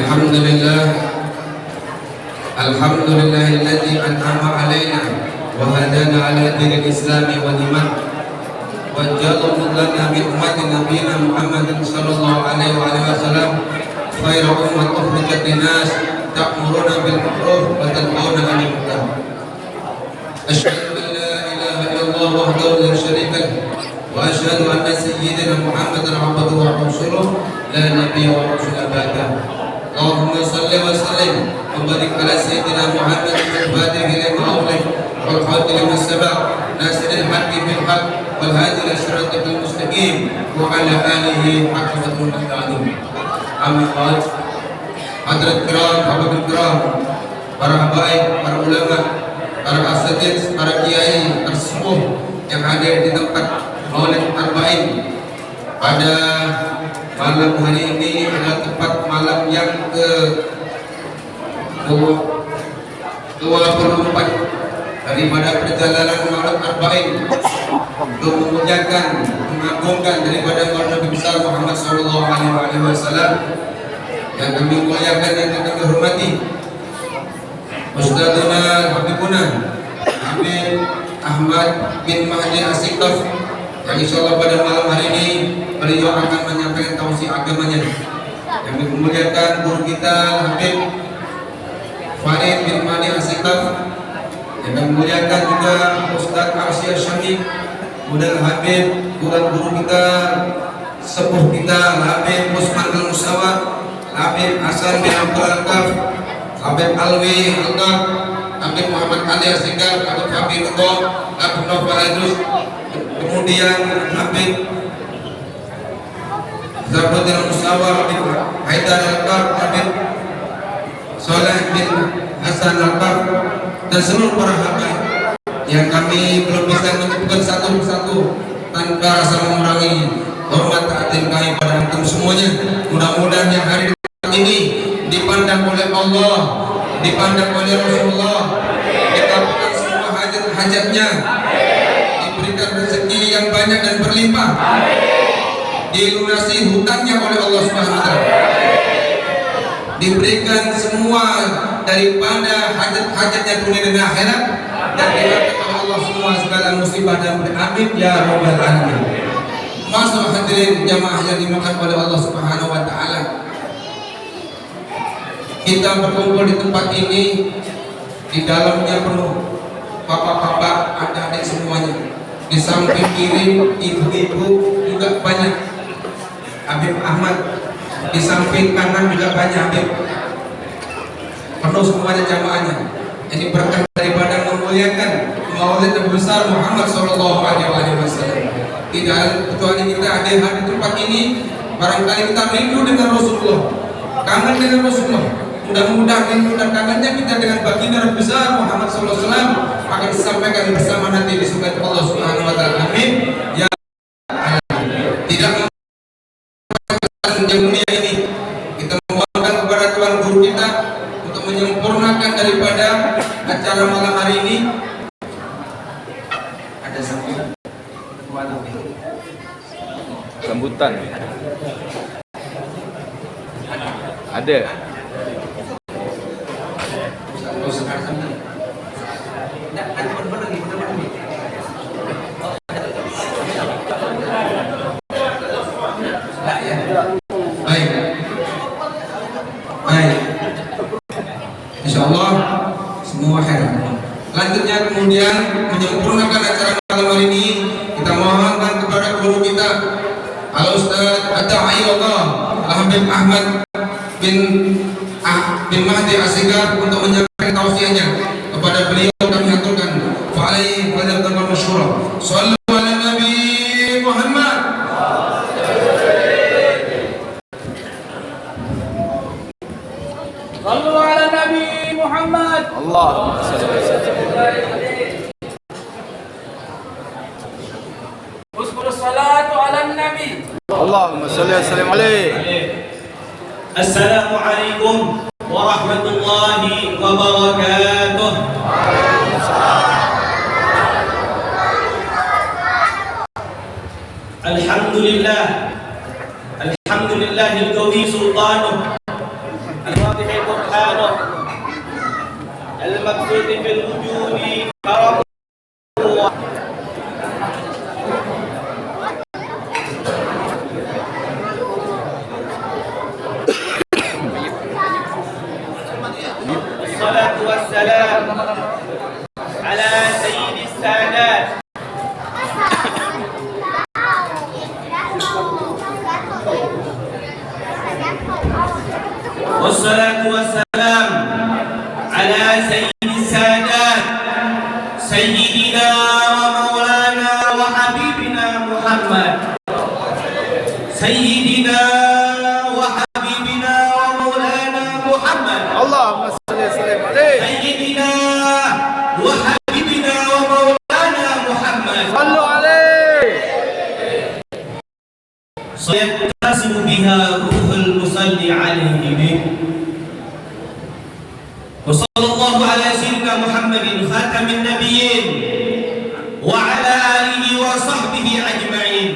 Alhamdulillah, alhamdulillahilladzi an'ama alaina wa hadana ala dinil islami wa ni'mat wa ja'alna lana min ummati nabiyina Muhammadin sallallahu alaihi wa sallam khairu ummatin ukhrijat linnas ta'muruna bil ma'ruf wa tanhauna 'anil munkar. Asyhadu an la ilaha illallah wahdahu la syarika lahu wa asyhadu anna sayyidina Muhammadan abduhu wa rasuluhu la nabiyya wa rasula ba'dahu. Allahumma salli wa sallim wa barik ala sayyidina Muhammad al-Fatih lima ughliq wal khatimi lima sabaq nasiril haqqi bil haqq wal hadi ila siratal mustaqim wa ala alihi haqqa qadrihi. Amma ba'd. Hadirin kiram, habaib kiram, para habaib, para ulama, para asatidz, para kiai, para sepuh yang hadir di tempat Maulid Arba'in pada malam hari ini adalah tepat malam yang ke-24 daripada perjalanan Maulid Arba'in untuk memuliakan, mengagungkan daripada Nabi besar Muhammad sallallahu alaihi wasallam yang kami muliakan, yang kami hormati Ustadzuna Habibuna Habib Ahmad bin Mahdi As-Siqaf, yang insyaallah pada malam hari ini beliau akan menyampaikan tausiah agamanya. Yang memuliakan guru kita Habib Farid bin Mahdi As-Siqaf, yang memuliakan juga Ustadz Arsy Syami, kemudian Habib guru kita sepuh kita Habib Usman Al-Musawar, Habib Hasan bin Abdul Al-Kaf, Habib Alwi Al-Kaf, Habib Muhammad Ali As-Siqaf, Habib Habib Ridho, Habib Nofal Adus, kemudian Habib Zabruddin Al-Musawar, Habib Haidar Al-Kaf, Habib Soleh bin Hasan Al-Kaf, dan seluruh para habaib yang kami belum bisa menyebutkan satu persatu tanpa rasa mengurangi hormat ta'zim kami pada antum semuanya. Mudah-mudahan yang hari ini dipandang oleh Allah, dipandang oleh Rasulullah, dikabulkan semua hajat-hajatnya, diberikan rezeki yang banyak dan berlimpah, dilunasi hutangnya oleh Allah Subhanahu wa taala, diberikan semua daripada hajat-hajatnya dunia dan akhirat, dan diberikan oleh Allah semua segala musibah dan amin ya rabbal alamin. Masuk hadirin jamaah yang dimakan oleh Allah Subhanahu wa taala, kita berkumpul di tempat ini, di dalamnya penuh bapak-bapak, adik-adik semuanya. Di samping kiri ibu-ibu juga banyak, Habib Ahmad. Di samping kanan juga banyak Habib. Penuh semuanya jamaahnya. Ini berkah daripada memuliakan Maulid Nabi besar Muhammad sallallahu alaihi wasallam. Tidak kecuali kita hadir di tempat ini, barangkali kita rindu dengan Rasulullah, kangen dengan Rasulullah. Mudah-mudahan rindu dan kangennya kita dengan baginda Nabi besar Muhammad sallallahu alaihi wasallam akan disampaikan bersama nanti di surga Allah Subhanahu wa taala. Amin. Ya tidak yang mulia ini kita memohonkan kepada Tuhan guru kita untuk menyempurnakan daripada acara malam hari ini. Ada sambutan ada. Insyaallah semua khair. Lanjutnya kemudian menyempurnakan acara malam hari ini, kita mohonkan kepada guru kita Al-Ustadz Ad-Da'i Allah Al-Habib Ahmad bin Mahdi As-Siqaf untuk menyampaikan tausiahnya. Kepada beliau kami aturkan fa alaihi fadlan masyhura. Shallu ala Nabi Muhammad. Shallu ala Nabi Muhammad. Allahumma shalli wa sallim. Uskur salatu ala Nabi. Allahumma shalli wa sallim alaihi. Assalamualaikum warahmatullahi wabarakatuh. Alhamdulillah, alhamdulillahil qawi sultanuh, المبسوط في الوجود كرم الصلاة والسلام على سيد السادات والصلاة والسلام على سيد السادات سيدنا ومولانا وحبيبنا محمد سيدنا وحبيبنا ومولانا محمد اللهم صل وسلم عليه. سيدنا وحبيبنا ومولانا محمد صلوا عليه. سيتسم بها روح المصلي عليه به وصلى الله على سيدنا محمد خاتم النبيين وعلى آله وصحبه أجمعين.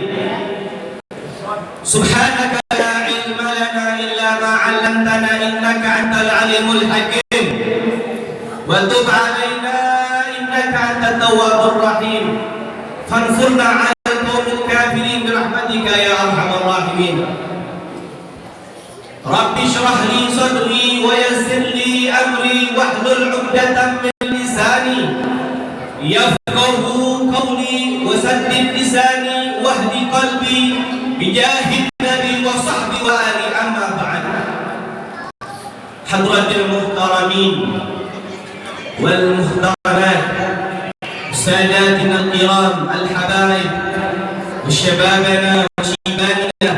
سبحانك لا علم لنا إلا ما علمتنا إنك أنت العليم الحكيم وتب علينا إنك أنت التواب الرحيم فانصرنا على القوم الكافرين برحمتك يا أرحم الراحمين. رب اشرح لي صدري ويسر لي أمري واحلل عقدة من لساني يفقه قولي وسدد لساني واهد قلبي بجاه النبي وصحبه وآله. أما بعد، حضرة المحترمين والمحترمات ساداتنا الكرام الحبايب وشبابنا وشيباننا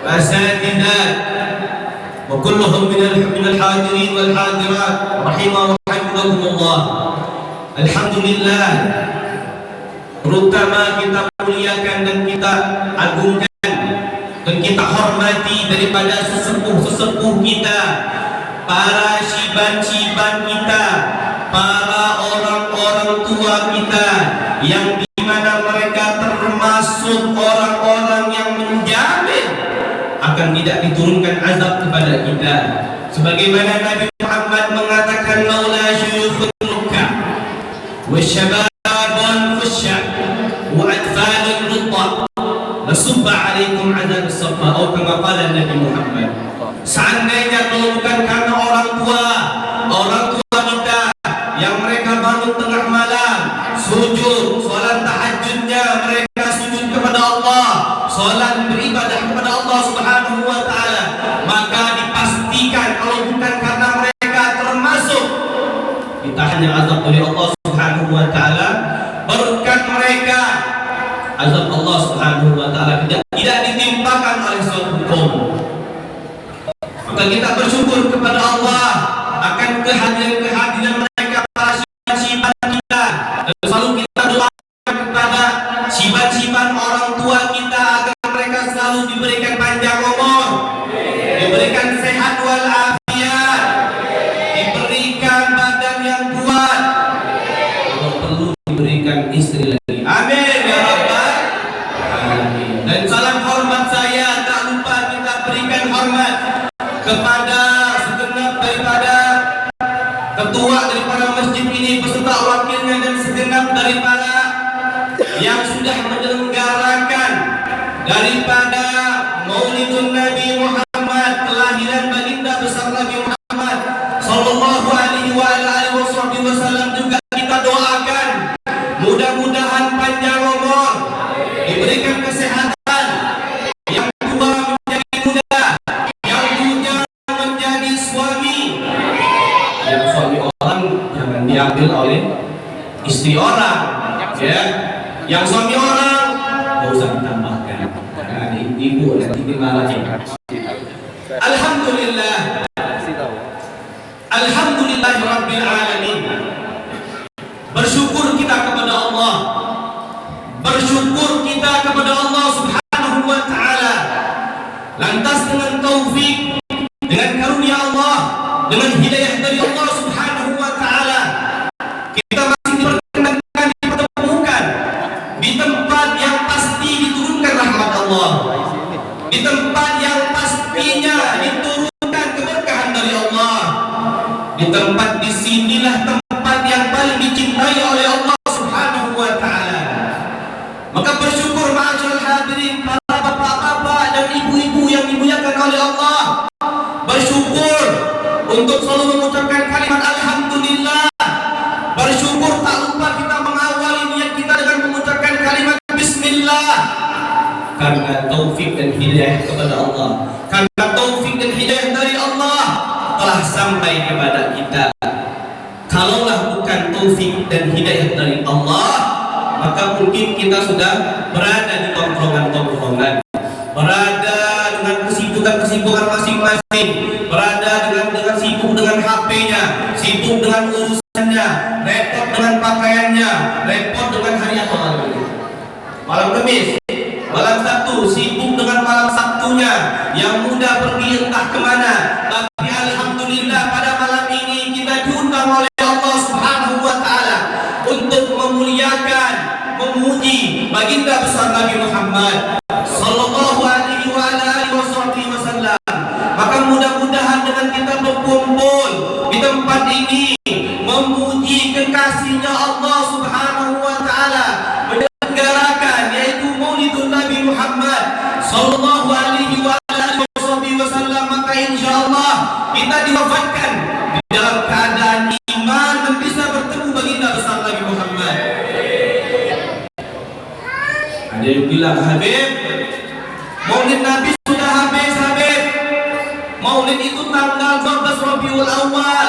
وأساتذتنا وكلهم من الحاضرين والحاضرات رحمهم الله. Alhamdulillah, terutama kita muliakan dan kita agungkan dan kita hormati daripada sesepuh-sesepuh kita, para syiban-syiban kita, para orang-orang tua kita yang di mana mereka termasuk orang-orang yang menjamin akan tidak diturunkan azab kepada kita. Sebagaimana Nabi Muhammad mengatakan, laula syuyukhun rukka wa syababun khusya wa atfalun rutta lasubba alaikum azab as-safa, atau kama qala Nabi Muhammad. Seandainya kalau bukan karena orang tua kita yang mereka bangun tengah malam sujud, salat tahajudnya mereka sujud kepada Allah, salat beribadah kepada Allah Subhanahu wa taala, maka dipastikan kalau bukan karena mereka termasuk ditahannya azab oleh Allah Subhanahu wa taala, berkat mereka azab Allah Subhanahu wa taala tidak ditimpakan oleh suatu kaum. Maka kita bersyukur kepada Allah akan kehadiran mereka, para syiban kita, dan selalu kita doakan kepada syiban orang tua kita agar mereka selalu diberikan panjang umur, diberikan sehat walafiat, diberikan badan yang kuat, kalau perlu diberikan istri lagi. Amin ya rabbal alamin. Dan salam hormat saya tak lupa kita berikan hormat kepada segenap daripada ketua daripada masjid ini beserta wakilnya dan segenap daripada yang sudah menyelenggarakan daripada Maulidun Nabi Muhammad, kelahiran baginda besar Nabi Muhammad sallallahu alaihi wa alihi wasallam. Juga kita doakan mudah-mudahan panjang umur, diberikan kesehatan, yang tua menjadi muda, yang muda menjadi suami, yang suami orang jangan diambil oleh istri orang, ya. Yang suami orang nggak usah ditambahkan, karena ada ibu nanti dimarahin. Alhamdulillah, alhamdulillahirabbil alamin. Bersyukur kita kepada Allah, bersyukur kita kepada Allah Subhanahu wa taala. Lantas dengan taufik, dengan karunia Allah, dengan hidayah dari Allah Subhanahu wa taala, kita masih diperkenankan dipertemukan di tempat yang pasti diturunkan rahmat Allah, di tempat yang pastinya diturunkan keberkahan dari Allah. Di tempat disinilah tempat ibu-ibu yang dimuliakan oleh Allah, bersyukur untuk selalu mengucapkan kalimat alhamdulillah. Bersyukur tak lupa kita mengawali niat kita dengan mengucapkan kalimat bismillah. Karena taufik dan hidayah kepada Allah, karena taufik dan hidayah dari Allah telah sampai kepada kita. Kalaulah bukan taufik dan hidayah dari Allah, maka mungkin kita sudah berada di tongkrongan-tongkrongan, berada dengan kesibukan-kesibukan masing-masing, berada dengan sibuk dengan HP-nya, sibuk dengan urusannya, repot dengan pakaiannya, repot dengan hari apa malam ini? Malam Kamis, malam Sabtu, sibuk dengan malam Sabtunya, yang muda pergi entah kemana. Tapi alhamdulillah pada malam ini kita diundang oleh Allah Subhanahu wa Ta'ala untuk memuliakan, memuji baginda besar Nabi Muhammad sallallahu alaihi wa alihi wasallam. Maka mudah-mudahan dengan kita berkumpul di tempat ini memuji kekasihnya Allah Subhanahu wa Ta'ala, menyelenggarakan yaitu Maulidun Nabi Muhammad sallallahu alaihi wa alihi wasallam, maka insyaallah kita diwafatkan di dalam keadaan iman dan bisa bertemu baginda besar Nabi Muhammad. Ada yang bilang, Habib, Maulid Nabi sudah habis, Habib. Maulid itu tanggal 12 Rabiul Awal.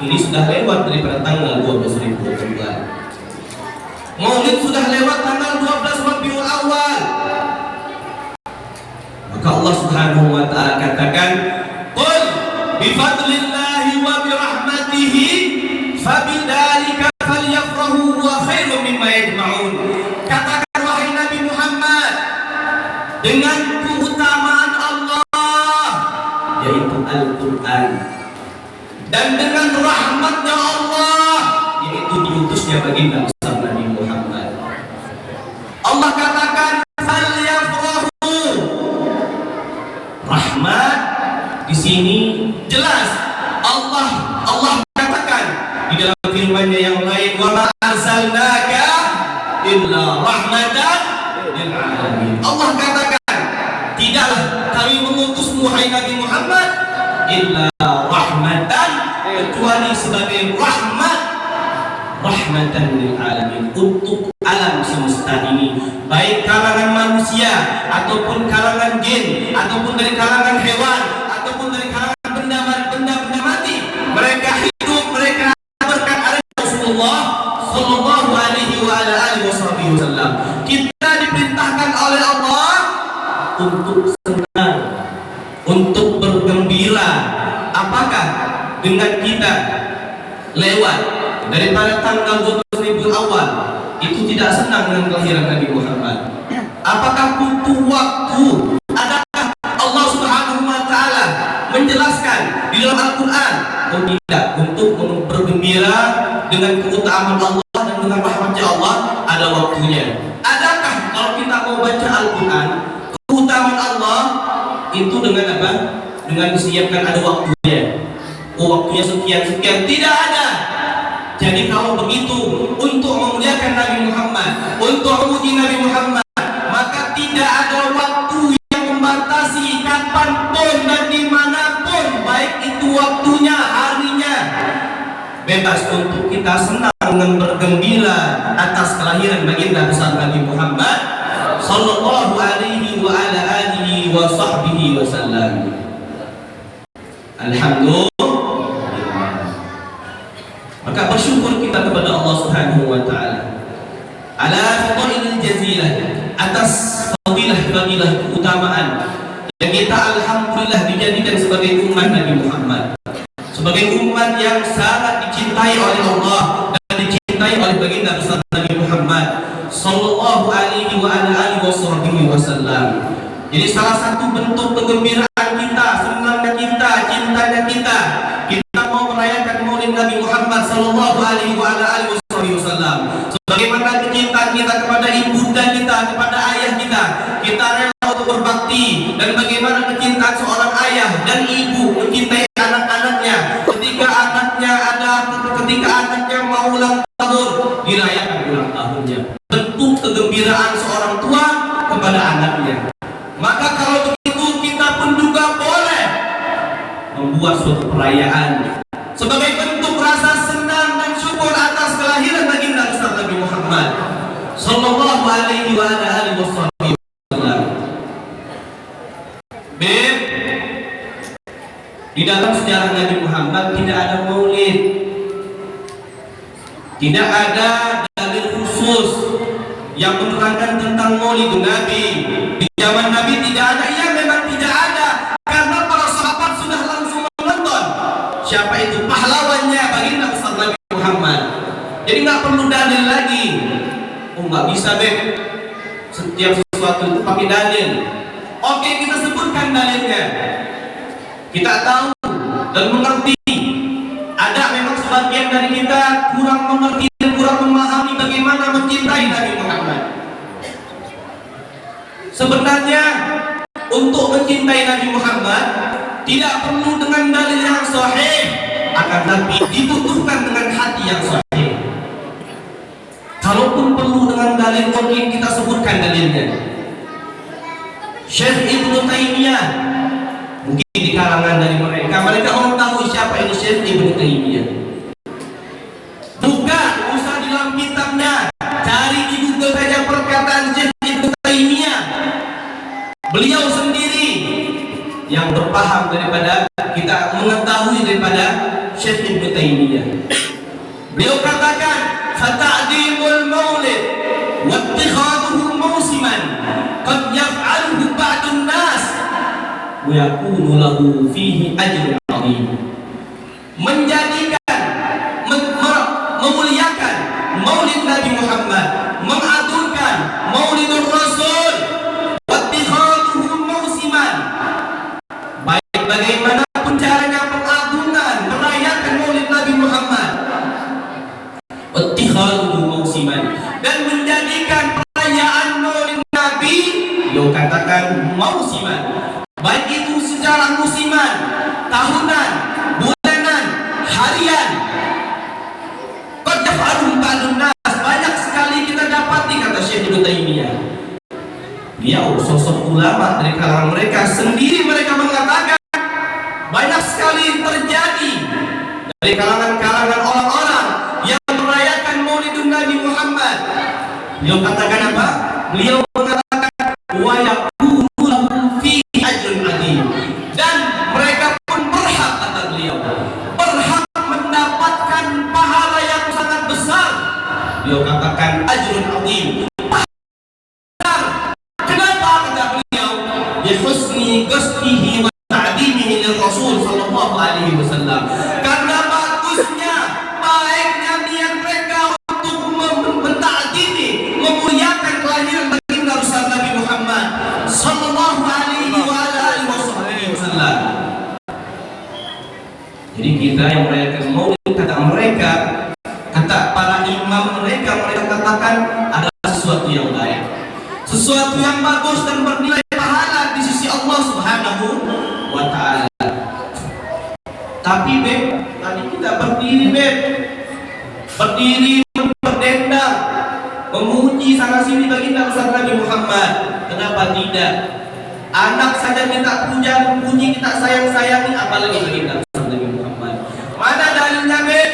Ini sudah lewat daripada tanggal 12 Rabiul Awal. Maulid sudah lewat tanggal 12 Rabiul Awal. Maka Allah Subhanahu wa Ta'ala katakan, qul bifadlillahi wa birahmatihi fabidzalika falyafrahu wa khairum mimma yajma'un. Katakan wahai Nabi Muhammad, dengan keutamaan Allah yaitu Al-Qur'an, dan dengan rahmatnya Allah yaitu diutusnya baginda besar Nabi Muhammad. Allah katakan falyafrahu. Rahmat di sini jelas Allah katakan di dalam firman-Nya yang lain, wa ma arsalnaka illa rahmatan lil alamin. Allah katakan, tidaklah kami mengutusmu hai Nabi Muhammad illa rahmatan, kecuali sebagai rahmatan lil alamin, untuk alam semesta ini, baik kalangan manusia ataupun kalangan jin ataupun dari kalangan hewan ataupun dari kalangan benda mati. Mereka hidup, mereka berkat ada Rasulullah sallallahu alaihi wa alihi wasallam. Kita diperintahkan oleh Allah untuk senang, untuk bergembira. Apakah dengan kita lewat daripada tanggal 12 Rabiul Awal itu tidak senang dengan kelahiran Nabi Muhammad? Apakah butuh waktu? Adakah Allah Subhanahu wa Ta'ala menjelaskan di dalam Al-Quran? Oh tidak, untuk bergembira dengan keutamaan Allah dan dengan rahmatnya Allah ada waktunya. Adakah kalau kita mau baca Al-Quran, keutamaan Allah itu dengan apa? Dengan disiapkan ada waktunya. Oh waktunya sekian, tidak ada. Jadi kalau begitu, untuk memuliakan Nabi Muhammad, untuk memuji Nabi Muhammad, maka tidak ada waktu yang membatasi kapanpun dan dimanapun, baik itu waktunya, harinya. Bebas untuk kita senang dan bergembira atas kelahiran baginda besar Nabi Muhammad sallallahu alaihi wa ala alihi wa sahbihi wasallam. Alhamdulillah. Maka bersyukur kita kepada Allah Subhanahu wa Ta'ala ala fadailil jazilah, atas fadilah keutamaan yang kita alhamdulillah dijadikan sebagai umat Nabi Muhammad, sebagai umat yang sangat dicintai oleh Allah dan dicintai oleh baginda besar Nabi Muhammad sallallahu alaihi wa alihi wasallam. Jadi salah satu bentuk kegembiraan kita, senangnya kita, cintanya kita mau merayakan Maulid Nabi Muhammad sallallahu alaihi wa alihi wasallam. Sebagaimana kecintaan kita kepada ibunda kita, kepada ayah kita rela untuk berbakti. Dan bagaimana kecintaan seorang ayah dan ibu mencintai anak-anaknya ketika anaknya mau ulang tahun, dirayakan ulang tahunnya. Bentuk kegembiraan seorang tua kepada anaknya. Maka kalau membuat suatu perayaan sebagai bentuk rasa senang dan syukur atas kelahiran baginda besar Nabi Muhammad sallallahu alaihi wasallam. Beb, di dalam sejarah Nabi Muhammad tidak ada maulid, tidak ada dalil khusus yang menerangkan tentang maulid Nabi. Di zaman Nabi tidak ada, ya memang tidak ada, karena para sahabat sudah langsung menonton siapa itu pahlawannya baginda besar Nabi Muhammad. Jadi nggak perlu dalil lagi. Oh nggak bisa Beb, setiap sesuatu itu pakai dalil. Oke, kita sebutkan dalilnya. Kita tahu dan mengerti. Ada memang sebagian dari kita kurang mengerti dan kurang memahami bagaimana mencintai Nabi Muhammad. Sebenarnya untuk mencintai Nabi Muhammad tidak perlu dengan dalil yang sahih, akan tapi dibutuhkan dengan hati yang sahih. Kalaupun perlu dengan dalil, mungkin kita sebutkan dalilnya. Syekh Ibnu Taimiyah, mungkin di kalangan dari mereka orang tahu siapa ini Syekh Ibnu Taimiyah. Buka, usah di dalam kitabnya, cari di Google saja perkataan Syekh Ibnu Taimiyah. Beliau sendiri yang berpaham daripada kita mengetahui daripada Syekh Ibnu Taimiyah. Beliau katakan, "Fata'dimul maulid wa ittikhaduhu mawsiman qad yaf'aluhu ba'dun nas wa yakunu lahu fihi ajrun 'azim." Menjadikan memuliakan maulid Nabi Muhammad, mengagungkan Maulidur Rasul, wa ittikhaduhu mawsiman, baik bagaimanapun caranya pengagungan merayakan maulid Nabi Muhammad, ittikhaduhu mawsiman, dan menjadikan perayaan maulid Nabi yang katakan mausiman, baik itu secara musiman, tahunan, bulanan, harian. Qad yaf'aluhu ba'dun nas, banyak sekali kita dapati, kata Syekh Ibnu Taimiyah. Beliau sosok ulama dari kalangan mereka sendiri, mereka mengatakan banyak sekali terjadi dari kalangan orang-orang yang merayakan maulidun Nabi Muhammad. Beliau katakan apa? Beliau mengatakan wa yakunu lahu fi ajrun 'azim, dan mereka pun berhak, kata beliau, berhak mendapatkan pahala yang sangat besar. Beliau katakan ajrun 'azim, besar. Kenapa, kata beliau? Bi husni qasdihi wa ta'dimihi lil Rasul sallallahu alaihi wasallam, karena bagusnya, baiknya niat mereka untuk mentakdimi, memuliakan kelahiran baginda besar Nabi Muhammad sallallahu alaihi wasallam. Jadi kita yang merayakan maulid, kata mereka, kata para imam mereka katakan adalah sesuatu yang baik, sesuatu yang bagus dan bernilai pahala di sisi Allah Subhanahu wa ta'ala. Tapi Beb, tadi kita berdiri berdendang, memuji sana sini baginda besar Nabi Muhammad. Kenapa tidak? Anak saja kita puji, kita sayang-sayangi, apalagi baginda besar Nabi Muhammad. Mana dalilnya Beb?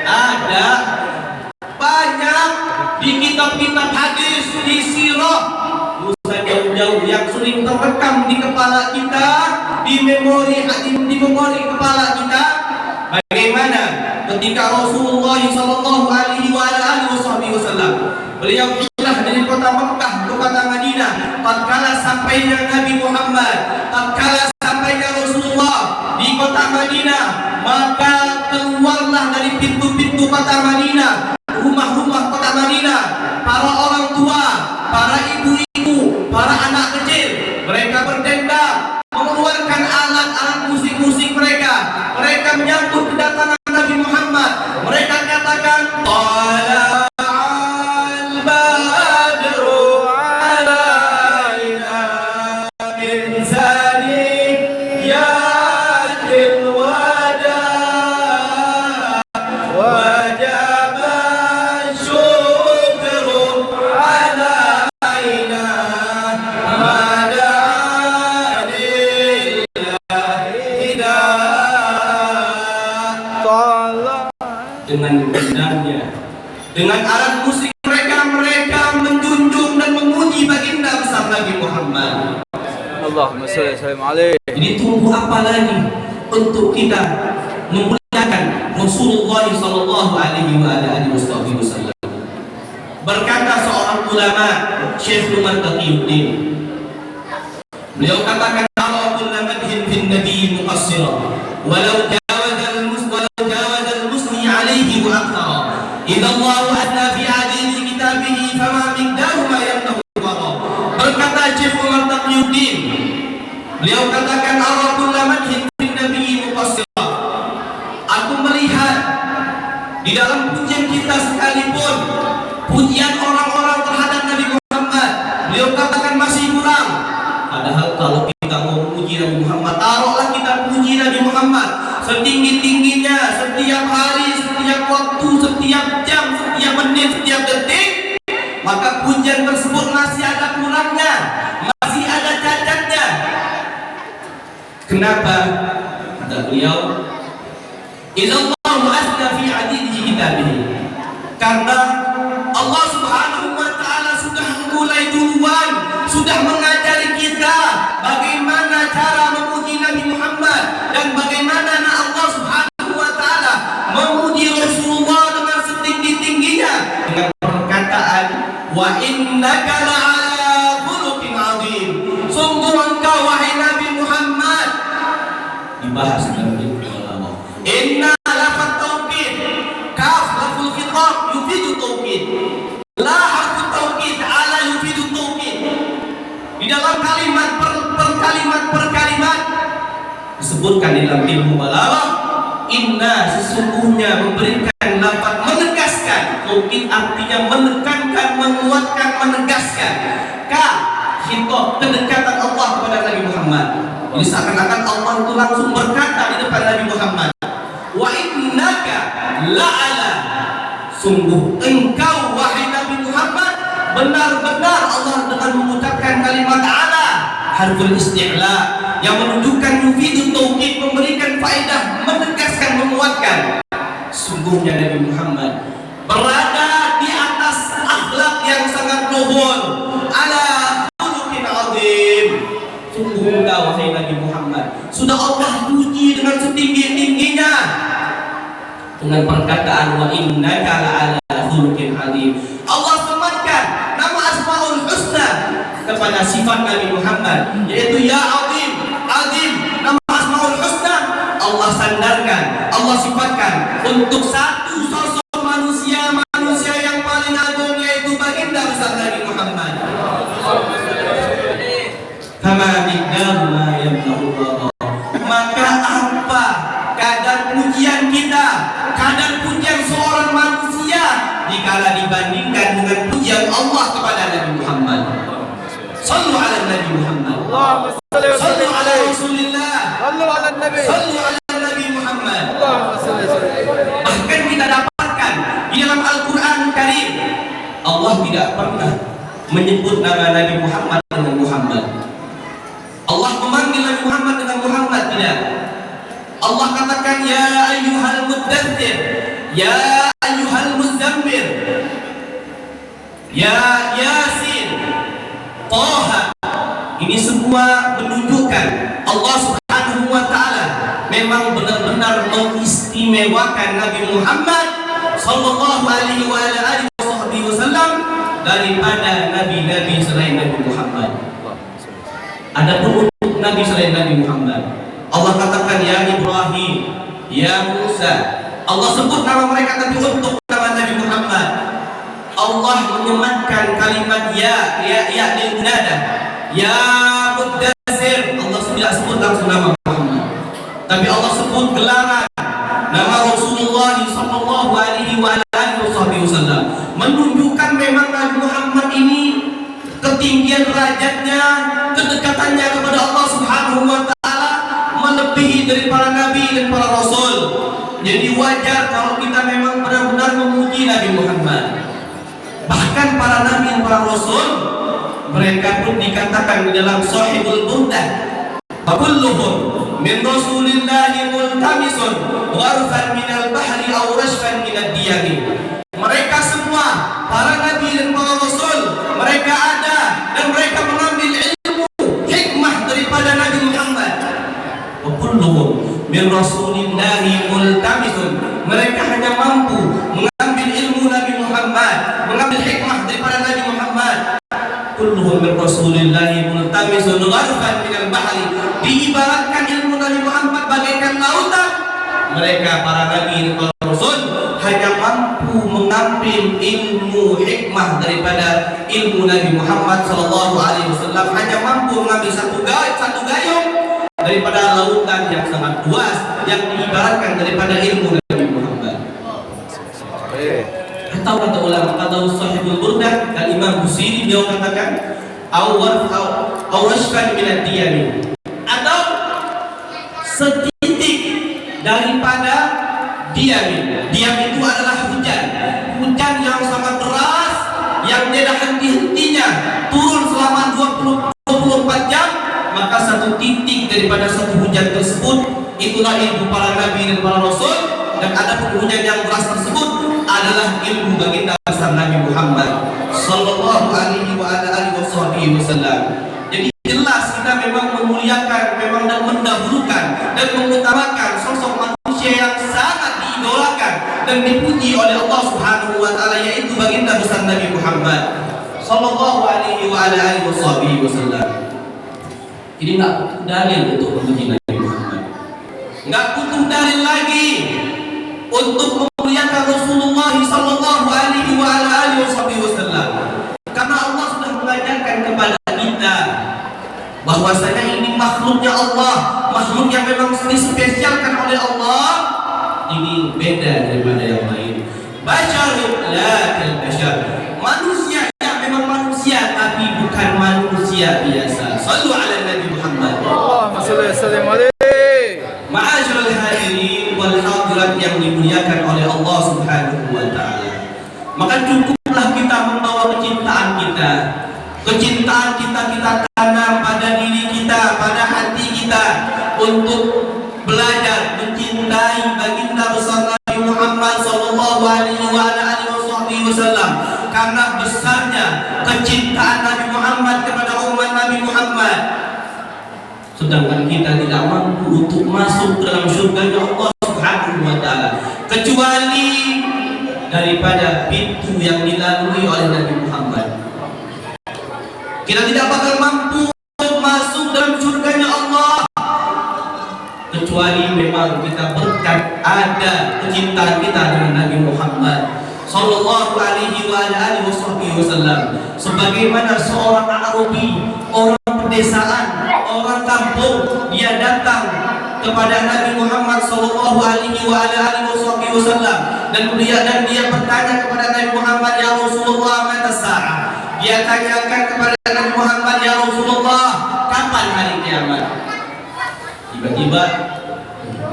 Ada banyak di kitab-kitab hadis, di sirah, usah jauh-jauh, yang sering terekam di kepala kita, di memori kepala kita. Bagaimana ketika Rasulullah sallallahu alaihi wasallam beliau hijrah dari kota Mekah ke kota Madinah, tatkala sampainya Nabi Muhammad, tatkala sampainya Rasulullah di kota Madinah, maka keluarlah dari pintu-pintu kota Madinah, rumah-rumah kota Madinah, para orang tua, para ibu-ibu, para anak kecil, mereka berdendang, mengeluarkan alat-alat musik-musik mereka. Mereka menyambut kedatangan Nabi Muhammad. Mereka katakan, "Tala'al badru 'alaina min zaniyatil wada wajaba syukru 'alaina ma da'a dengan indahnya. Dengan alat musik mereka menjunjung dan memuji baginda besar Nabi Muhammad. Allahumma salli wa sallim alaihi. Jadi tunggu apa lagi untuk kita memuliakan Rasulullah sallallahu alaihi wasallam. Berkata seorang ulama, Syekh Umar Taqiyuddin, beliau katakan ala kullu madhin fin nabiy muqassira walau jawaza al-musni alaihi wa akthara idza Allah adna fi adil kitabih fama miqdaru ma yamtahu wara. Berkata Syekh Umar Taqiyuddin, beliau katakan ala kullu madhin fin nabiy muqassira, aku melihat di dalam pujian kita sekalipun, pujian orang-orang terhadap Nabi Muhammad, beliau katakan masih kurang. Padahal kalau kita mau puji Nabi Muhammad, taruhlah kita puji Nabi Muhammad setinggi-tingginya, setiap hari, setiap waktu, setiap jam, setiap menit, setiap detik, maka pujian tersebut masih ada kurangnya, masih ada cacatnya. Kenapa? Kata beliau, Illallahu asna fi adidihi kitabih. Karena Allah Subhanahu wa taala sudah memulai duluan, sudah mengajari kita bagaimana cara memuji Nabi Muhammad dan bagaimana Allah Subhanahu wa taala memuji Rasulullah dengan setinggi-tingginya dengan perkataan wa innaka la'ala khuluqin 'adzim. Sungguh engkau wahai Nabi Muhammad, dibahas dalam Allah. Inna lafaz taukid, kaf lafzul khitab yufidu taukid, la harfu taukid ala yufidu taukid. Di dalam kalimat per kalimat disebutkan di dalam ilmu balaghah, inna sesungguhnya memberikan lafaz menegaskan, taukid artinya menekankan, menguatkan, menegaskan. Ka khitab kedekatan Allah kepada Nabi Muhammad. Jadi seakan-akan Allah itu langsung berkata di depan Nabi Muhammad, wa innaka la'ala, sungguh engkau wahai Nabi Muhammad benar-benar, Allah dengan mengucapkan kalimat ala harful isti'la yang menunjukkan yufidu taukid, memberikan faedah, menegaskan, menguatkan. Sungguhnya Nabi Muhammad berada di atas akhlak yang sangat luhur, ala khuluqin 'adzim. Sungguh engkau wahai Nabi Muhammad sudah Allah puji dengan setinggi-tingginya dengan perkataan wa innaka la'ala khuluqin 'adzim. Allah sematkan nama Asmaul Husna kepada sifat Nabi Muhammad, yaitu ya azim, azim. Nama Asmaul Husna Allah sandarkan, Allah sifatkan untuk satu sosok manusia yang paling agung, yaitu baginda besar Nabi Muhammad. Kama miqdaru ma yamtahu Allah. Maka apa kadar pujian kita, kadar pujian seorang manusia dikala dibandingkan dengan pujian Allah kepada Nabi Muhammad. Sallu ala Nabi Muhammad. Allahumma salli wa Sallu sallim ala alaihi. Rasulillah. Sallu ala nabi. Sallu ala Nabi Muhammad. Allahumma salli wa sallim. Bahkan kita dapatkan di dalam Al-Quran Karim, Allah tidak pernah menyebut nama Nabi Muhammad dengan Muhammad. Allah memanggil Nabi Muhammad dengan Muhammad, tidak. Allah katakan ya ayyuhal muddaththir, ya ayyuhal muzammil, ya Yasin, Taha. Ini semua menunjukkan Allah Subhanahu wa taala memang benar-benar mengistimewakan Nabi Muhammad sallallahu alaihi wasallam daripada nabi-nabi selain Nabi Muhammad. Adapun untuk nabi selain Nabi Muhammad, Allah katakan ya Ibrahim, ya Musa. Allah sebut nama mereka, tapi untuk nama Nabi Muhammad Allah menyematkan kalimat ya lil munada, ya muddatsir. Allah tidak sebut langsung nama Muhammad, tapi Allah sebut gelaran nama Rasulullah sallallahu alaihi wasallam, menunjukkan memang Nabi Muhammad ini ketinggian derajatnya, kedekatannya kepada Allah Subhanahu wa taala melebihi dari para nabi dan para rasul. Jadi wajar kalau kita memang benar-benar memuji Nabi Muhammad. Bahkan para nabi dan para rasul, mereka pun dikatakan di dalam Sahihul Burdah, kulluhum min Rasulillahi multamisun gharfan minal bahri aw rashfan minad diyami. Mereka semua para nabi dan para rasul, mereka ada dan mereka mengambil ilmu hikmah daripada Nabi Muhammad. Wa kulluhum min Rasulillahi multamisun. Mereka hanya mampu mengambil ilmu Nabi Muhammad, mengambil hikmah daripada Nabi Muhammad. Kulluhum min Rasulillahi multamisun gharfan minal bahri. Diibaratkan ilmu Nabi Muhammad bagaikan lautan. Mereka para nabi dan para rasul hanya mampu mengambil ilmu hikmah daripada ilmu Nabi Muhammad sallallahu alaihi wasallam, hanya mampu mengambil satu gayung daripada lautan yang sangat luas yang diibaratkan daripada ilmu Nabi Muhammad. Atau kata ulama, kata Sahibul Burdah dan Imam Busiri, dia katakan awrashkan minad diyami, atau setitik daripada diam. Diam itu adalah hujan yang sangat deras, yang tidak henti-hentinya turun selama 24 jam. Maka satu titik daripada satu hujan tersebut, itulah ilmu para nabi dan para rasul. Dan ada hujan yang deras tersebut adalah ilmu baginda besar Nabi Muhammad sallallahu alaihi wasallam. Jadi jelas kita memang memuliakan, memang dan mendahulukan dan mengutamakan sosok manusia yang sangat diidolakan dan dipuji oleh Allah Subhanahu wa taala, yaitu baginda besar Nabi Muhammad sallallahu alaihi wasallam. Ini enggak butuh dalil untuk memuji Nabi Muhammad. Enggak butuh dalil lagi untuk memuliakan Rasulullah sallallahu alaihi wasallam. Karena Allah sudah mengajarkan kepada kita bahwasanya ini makhluknya Allah, makhluk yang memang dispesialkan oleh Allah. Ini beda daripada yang lain. Basyarun la kal basyar. Manusia yang memang manusia tapi bukan manusia biasa. Shallu ala Nabi Muhammad. Allahumma shalli wa sallim alaihi. Ma'asyiral hadirin wal hadirat yang dimuliakan oleh Allah Subhanahu wa taala. Maka cukuplah kita membawa kecintaan kita. Kecintaan kita tanam pada diri kita, pada hati kita, untuk belajar mencintai baginda besar Nabi Muhammad sallallahu alaihi wasallam. Karena besarnya kecintaan Nabi Muhammad kepada umat Nabi Muhammad, sedangkan kita tidak mampu untuk masuk dalam surga Allah Subhanahu wa taala kecuali daripada pintu yang dilalui oleh Nabi Muhammad. Kita tidak bakal mampu masuk dalam surganya Allah kecuali memang kita berkat ada kecintaan kita dengan Nabi Muhammad sallallahu alaihi wasallam. Sebagaimana seorang Arabi, orang pedesaan, orang kampung, dia datang kepada Nabi Muhammad sallallahu alaihi wasallam dan dia bertanya kepada Nabi Muhammad, ya Rasulullah, mata sa'ah. Dia tanyakan kepada Nabi Muhammad, ya Rasulullah, kapan hari kiamat? Tiba-tiba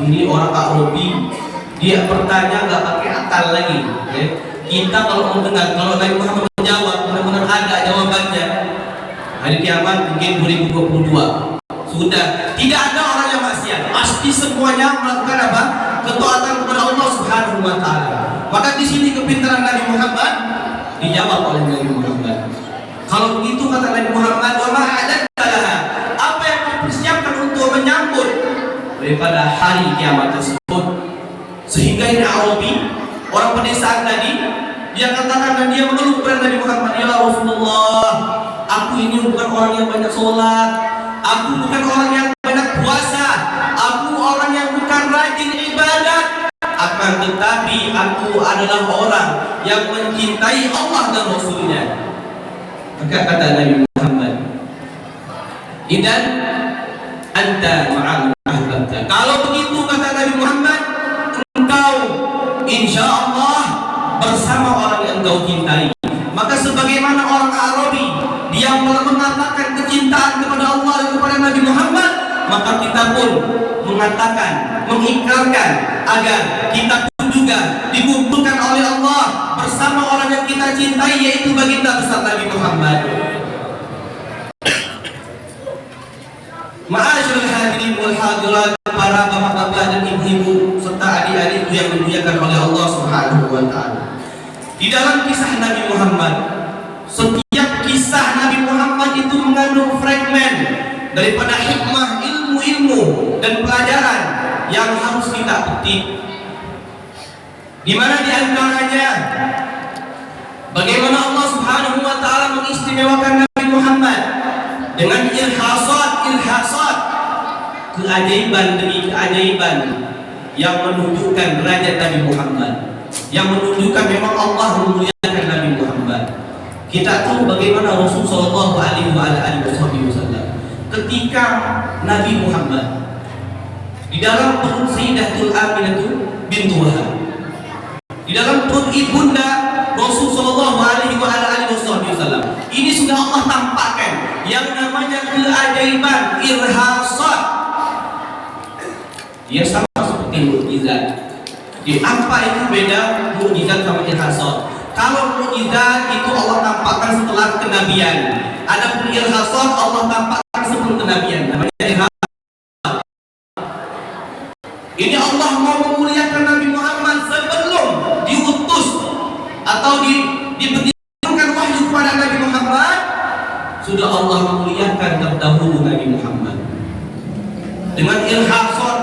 ini orang Arabi, dia bertanya nggak pakai akal lagi. Kita kalau mendengar, kalau Nabi Muhammad menjawab, benar-benar ada jawabannya. Hari kiamat mungkin 2022. Sudah, tidak ada orang yang maksiat. Pasti semuanya melakukan apa? Ketaatan kepada Allah Subhanahu wa taala. Maka di sini kepintaran Nabi Muhammad dijawab oleh Nabi Muhammad. Kalau begitu kata Nabi Muhammad, wa ma a'dadtaha, apa yang kau persiapkan untuk menyambut daripada hari kiamat tersebut? Sehingga ini Arabi, orang pedesaan tadi, dia katakan dan dia mengeluh kepada Nabi Muhammad, ya Rasulullah, aku ini bukan orang yang banyak sholat, aku bukan orang yang banyak puasa, aku orang yang bukan rajin ibadat, akan tetapi aku adalah orang yang mencintai Allah dan Rasulnya. Maka kata Nabi Muhammad, idan anta ma'al ahbabta. Kalau begitu kata Nabi Muhammad, engkau insya Allah bersama orang yang engkau cintai. Maka sebagaimana orang Arabi dia mengatakan kecintaan kepada Allah dan kepada Nabi Muhammad, maka kita pun mengatakan, mengikrarkan agar kita pun juga dikumpulkan oleh Allah bersama orang yang kita cintai, yaitu baginda besar Nabi Muhammad. Ma'asyiral hadirin wal hadirat Di dalam kisah Nabi Muhammad, setiap kisah Nabi Muhammad itu mengandung fragmen daripada hikmah, ilmu-ilmu dan pelajaran yang harus kita petik. Di mana di antaranya bagaimana Allah Subhanahu wa taala mengistimewakan Nabi Muhammad dengan ilhasat, keajaiban demi keajaiban yang menunjukkan derajat Nabi Muhammad, yang menunjukkan memang Allah memuliakan Nabi Muhammad. Kita tahu bagaimana Rasul sallallahu alaihi wasallam ketika Nabi Muhammad di dalam perut Sayyidatul Aminah bintu Wahab, di dalam perut ibunda Rasul sallallahu alaihi wasallam, ini sudah Allah tampakkan yang namanya keajaiban, irhasat. Dia sama seperti mukjizat. Di apa itu beda mukjizat sama irhasat? Kalau mukjizat itu Allah tampakkan setelah kenabian, adapun irhasat Allah tampakkan sebelum kenabian, namanya irhasat. Ini Allah mau memuliakan Nabi Muhammad sebelum diutus atau diberikan wahyu kepada Nabi Muhammad, sudah Allah memuliakan terdahulu Nabi Muhammad dengan ilhasat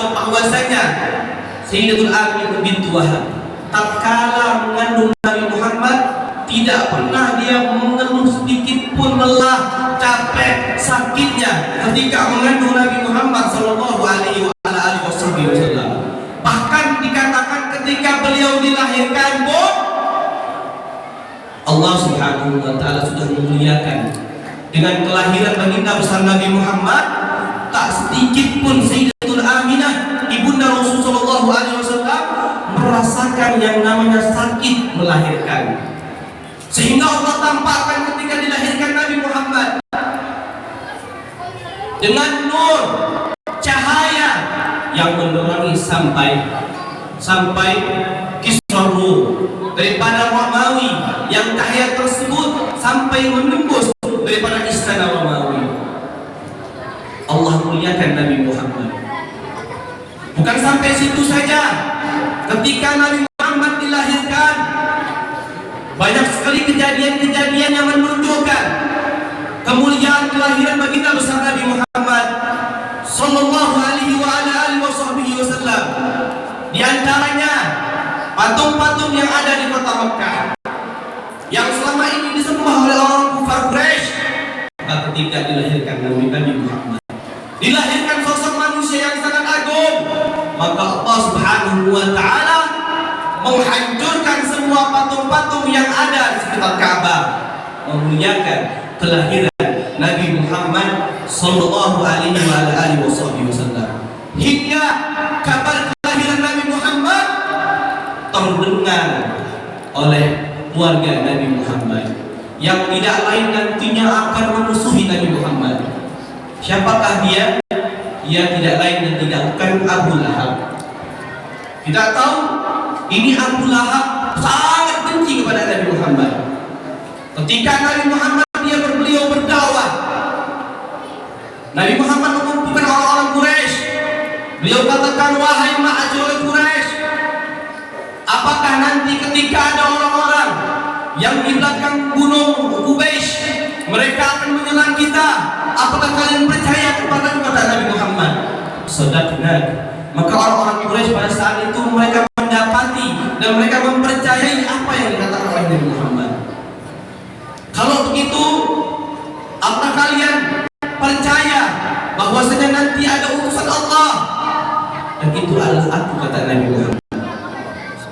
bahwasanya Sayyidatul Aminah bintu Wahab tatkala mengandung Nabi Muhammad tidak pernah dia mengeluh sedikit pun lelah, capek, sakitnya ketika mengandung Nabi Muhammad sallallahu alaihi wasallam. Bahkan dikatakan ketika beliau dilahirkan pun Allah Subhanahu wa taala sudah memuliakan dengan kelahiran baginda besar Nabi Muhammad. Tak sedikit pun Sayyidatul Aminah ibunda Rasul sallallahu alaihi wasallam merasakan yang namanya sakit melahirkan, sehingga Allah tampakkan ketika dilahirkan Nabi Muhammad dengan nur cahaya yang menerangi sampai kisah ruh daripada Romawi, yang cahaya tersebut sampai menembus daripada istana Romawi. Allah muliakan Nabi Muhammad. Bukan sampai situ saja, ketika Nabi Muhammad dilahirkan banyak sekali kejadian-kejadian yang menunjukkan kemuliaan kelahiran baginda besar Nabi Muhammad sallallahu alaihi wasallam. Di antaranya patung-patung yang ada di kota Mekah yang selama ini disembah oleh orang kafir Quraisy. Ketika dilahirkan Nabi Muhammad, dilahirkan sosok manusia yang sangat agung, maka Allah Subhanahu wa taala menghancurkan semua patung-patung yang ada di sekitar Ka'bah, memuliakan kelahiran Nabi Muhammad sallallahu alaihi wasallam. Hingga kabar kelahiran Nabi Muhammad terdengar oleh keluarga Nabi Muhammad yang tidak lain nantinya akan memusuhi Nabi Muhammad. Siapakah dia? Dia tidak lain dan tidak bukan Abu Lahab. Kita tahu ini Abu Lahab sangat benci kepada Nabi Muhammad. Ketika Nabi Muhammad beliau berdakwah, Nabi Muhammad mengumpulkan orang-orang Quraisy. Beliau katakan, wahai ma'ajul Quraisy, apakah nanti ketika ada orang-orang yang di belakang gunung Quraisy mereka akan menyerang kita, apakah kalian percaya kepada Nabi Muhammad? Sadaqna. Maka orang-orang Quraisy pada saat itu mereka mendapati dan mereka mempercayai apa yang dikatakan oleh Nabi Muhammad. Kalau begitu, apakah kalian percaya bahwasanya nanti ada utusan Allah? Dan itu adalah aku, kata Nabi Muhammad.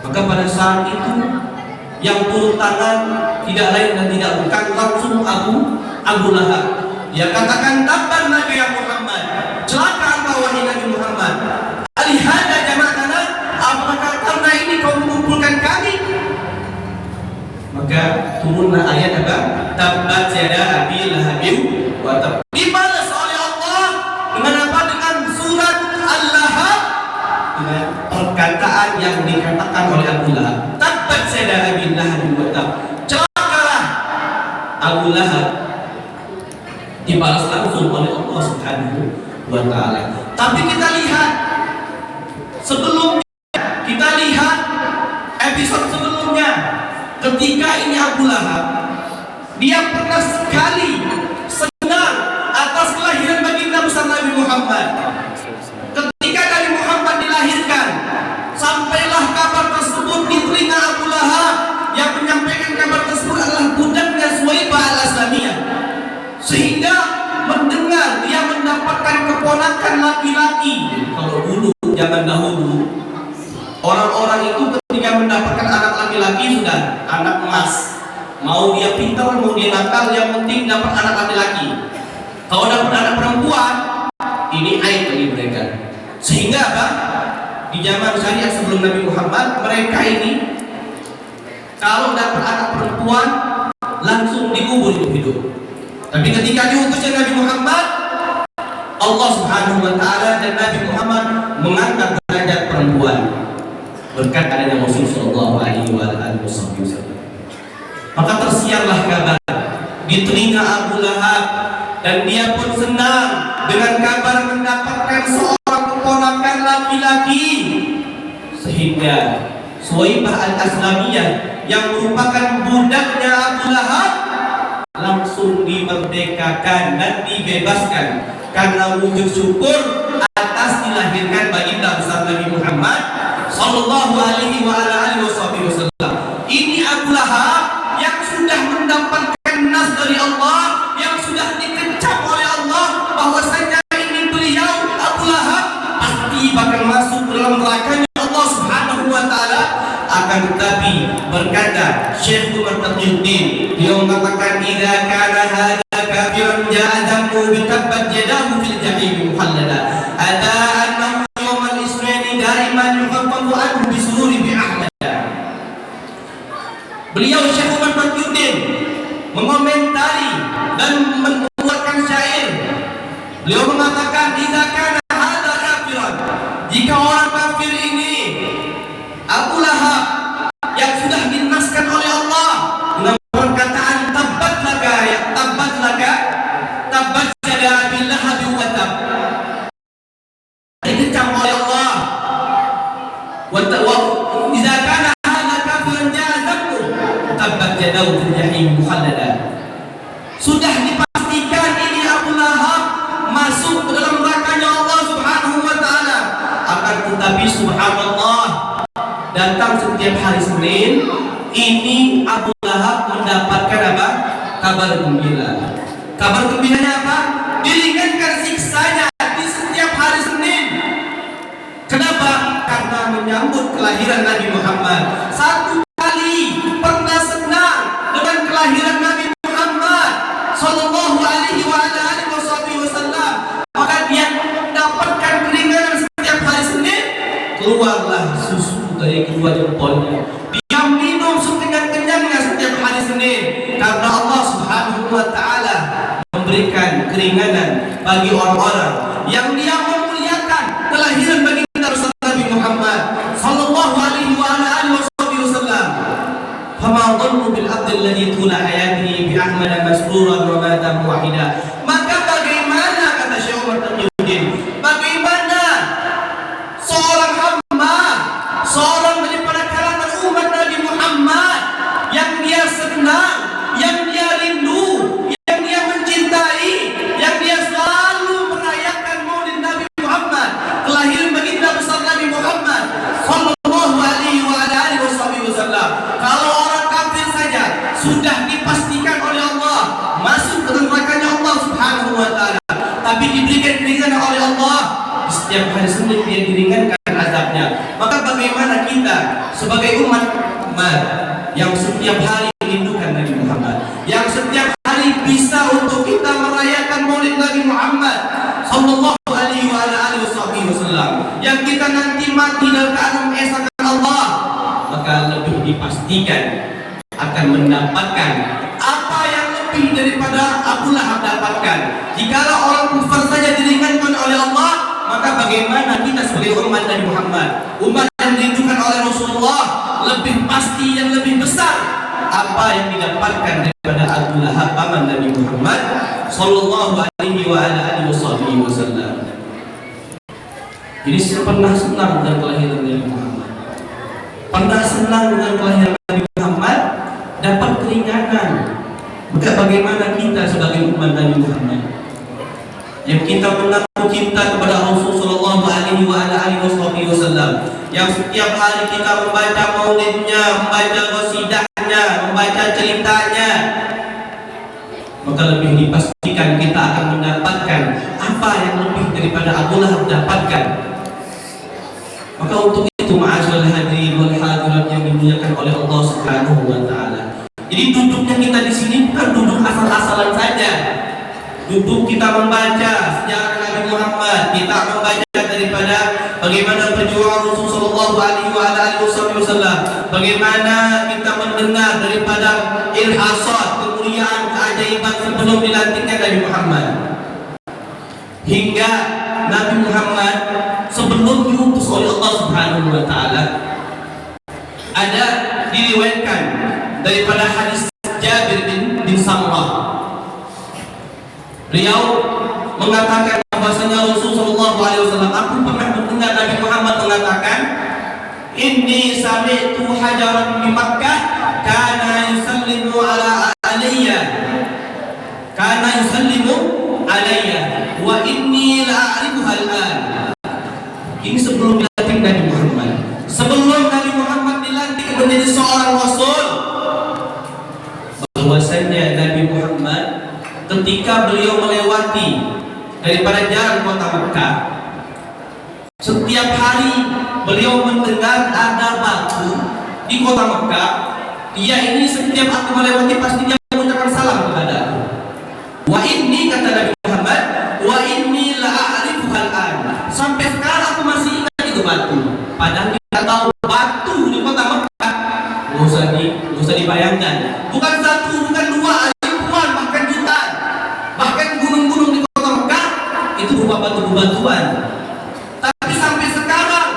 Maka pada saat itu yang turun tangan tidak lain dan tidak bukan langsung Abu Lahab. Dia katakan, tabban Nabi Muhammad, celaka engkau wahai Nabi Muhammad. Alihada jama'atana, apakah karena ini kau mengumpulkan kami? Maka turunlah ayat apa? Tabbat yada Abi Lahabin wa tab. Dibalas oleh Allah dengan apa? Dengan surat Al-Lahab, dengan perkataan yang dikatakan oleh Abu Lahab. Tabbat yada Abi Lahabin wa tab. Celakalah Abu Lahab. Dibalas langsung oleh Allah Subhanahu wa taala. Tapi kita lihat sebelumnya, kita lihat episode sebelumnya, ketika ini Abu Lahab, dia pernah sekali senang atas kelahiran baginda besar Nabi Muhammad. Ketika Nabi Muhammad dilahirkan, sampailah kabar tersebut di telinga Abu Lahab. Yang menyampaikan kabar tersebut adalah budaknya Suwaibah al-Aslamiyah, sehingga mendengar dia mendapatkan keponakan laki-laki. Kalau dulu, zaman dahulu, orang-orang itu ketika mendapatkan anak laki-laki sudah anak emas. Mau dia pintar, mau dia nakal, yang penting dapat anak laki-laki. Kalau dapat anak perempuan, ini aib bagi mereka. Sehingga apa? Di zaman syariat sebelum Nabi Muhammad, mereka ini kalau dapat anak perempuan langsung dikubur hidup. Tapi ketika diutusnya Nabi Muhammad, Allah Subhanahu wa taala dan Nabi Muhammad mengangkat derajat perempuan berkat adanya Rasul sallallahu alaihi wasallam. Maka tersiarlah kabar di telinga Abu Lahab, dan dia pun senang dengan kabar mendapatkan seorang keponakan laki-laki, sehingga Suwaibah al-Aslamiyah yang merupakan budaknya Abu Lahab langsung dimerdekakan dan dibebaskan karena wujud syukur atas dilahirkan baginda besar Nabi Muhammad sallallahu alaihi wasallam. Ini Abu Lahab yang sudah mendapatkan nas dari Allah, yang sudah dikecam oleh Allah bahwasanya ini beliau Abu Lahab pasti bakal masuk dalam nerakanya Allah Subhanahu wa taala. Akan tetapi berkata Syekh Umar Taqiyuddin, dia mengatakan idza kana hadza kafiran ja'adamu bi tabbat yadahu fil jahim muhallala ata annahu yawm al-isrin daiman yukhaffafu anhu bi sururi bi ahmad. Beliau Syekh Umar Taqiyuddin mengomentari dan mengeluarkan syair. Beliau mengatakan idza kana hadza kafiran, jika orang kafir ini Abu Lahab yang sudah dinaskan oleh Allah dengan perkataan tabbat laka ya tabbat laka tabbat yada bil lahab wa tab, dikecam oleh Allah. Wa idza kana hadza kafiran ja'adamu tabbat yadahu fil jahim mukhallada. Sudah dipastikan ini Abu Lahab masuk ke dalam nerakanya Allah Subhanahu wa taala. Akan tetapi subhanallah, datang setiap hari Senin, ini Abu Lahab mendapatkan apa? Kabar gembira. Kabar gembiranya apa? Diringankan siksanya di setiap hari Senin. Kenapa? Karena menyambut kelahiran Nabi Muhammad. Satu kali pernah senang dengan kelahiran Nabi Muhammad sallallahu alaihi wasallam, maka dia mendapatkan keringanan setiap hari Senin. Keluarlah susu dari kedua jempolnya, dia minum sekenyang-kenyangnya setiap hari Senin, karena Allah Subhanahu wa taala memberikan keringanan bagi orang-orang yang dia memuliakan kelahiran baginda besar Nabi Muhammad sallallahu alaihi wasallam. Fama dhannu bil abd alladhi tula hayatihi bi ahmad masruran wa mata muwahhida. Maka bagaimana, kata Syekh Umar Taqiyuddin, bagaimana seorang hamba, seorang daripada kalangan umat Nabi Muhammad yang dia senang, yang dia rindu, yang dia mencintai, yang dia selalu merayakan Maulid Nabi Muhammad, kelahiran baginda besar Nabi Muhammad sallallahu alaihi wasallam. Kalau orang kafir saja sudah dipastikan oleh Allah masuk ke nerakanya Allah Subhanahu wa taala, tapi diberikan keringanan oleh Allah, setiap hari Senin dia diringankan azabnya. Maka bagaimana kita sebagai umat yang setiap hari merindukan Nabi Muhammad, yang setiap hari bisa untuk kita merayakan Maulid Nabi Muhammad sallallahu alaihi wasallam, yang kita nanti mati dalam keadaan mengesahkan Allah, maka lebih dipastikan akan mendapatkan apa yang lebih daripada Abu Lahab dapatkan. Jikalau orang kufar saja diringankan oleh Allah, maka bagaimana kita sebagai umat Nabi Muhammad, umat yang dirindukan oleh Rasulullah, lebih pasti yang lebih besar apa yang didapatkan daripada Abu Lahab paman Nabi Muhammad sallallahu alaihi wasallam. Jadi pernah senang dengan kelahiran Nabi Muhammad, pernah senang dengan kelahiran Nabi Muhammad, kemenangan. Maka bagaimana kita sebagai umat Nabi Muhammad yang kita mengaku cinta kepada Rasulullah Shallallahu Alaihi Wasallam, yang setiap hari kita membaca maulidnya, membaca qasidahnya, membaca ceritanya, maka lebih dipastikan kita akan mendapatkan apa yang lebih daripada Abu Lahab dapatkan. Maka untuk itu ma'asyiral hadirin wal hadirat yang dimuliakan oleh Allah Subhanahu wa taala. Jadi duduknya kita di sini bukan duduk asal-asalan saja. Duduk kita membaca sejarah Nabi Muhammad, kita membaca daripada bagaimana perjuangan Rasulullah Shallallahu Alaihi Wasallam, bagaimana kita mendengar daripada irhasat, kemuliaan, keajaiban sebelum dilantiknya Nabi Muhammad, hingga Nabi Muhammad sebelum diutus oleh Allah Subhanahu Wa Taala. Ada diriwayatkan daripada hadis Jabir bin Samurah. Beliau mengatakan bahwasanya Rasulullah SAW, aku pernah mendengar Nabi Muhammad mengatakan, inni sami'tu hajaran di Makkah kana yusallimu alayya wa inni la'arifuha al-an. Ini sebelum dilantik Nabi Muhammad, sebelum Nabi Muhammad dilantik menjadi seorang Rasul, bahwasanya Nabi Muhammad ketika beliau melewati daripada jalan kota Mekah, setiap hari beliau mendengar ada batu di kota Mekah. Dia ini setiap aku melewati pasti dia mengucapkan salam kepada aku. Wa inni, kata Nabi Muhammad, wa inni la'arifuhal an. Sampai sekarang aku masih ingat itu batu. Padahal kita tahu batu di kota Mekah nggak usah dibayangkan. Bukan satu, bukan dua, ribuan, bahkan jutaan. Bahkan gunung-gunung di kota Mekah itu berupa batu-batuan. Tapi sampai sekarang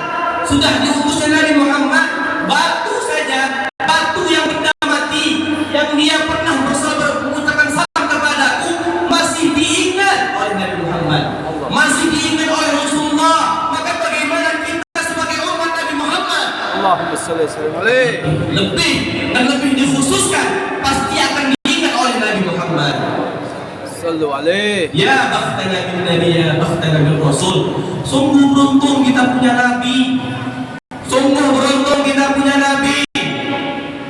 sudah diutusnya Nabi Muhammad, batu saja, batu yang benda mati, yang dia pernah mengucapkan salam kepadaku, masih diingat oleh Nabi Muhammad, masih diingat oleh Rasulullah. Maka bagaimana kita sebagai umat Nabi Muhammad? Allahumma shalli alaihi. Lebih dan lebih dikhususkan pasti akan diingat oleh Nabi Muhammad. Sallu alaihi. Ya bakhtana bin Nabi, ya bakhtana bin Rasul. Sungguh beruntung kita punya Nabi. Sungguh beruntung kita punya Nabi.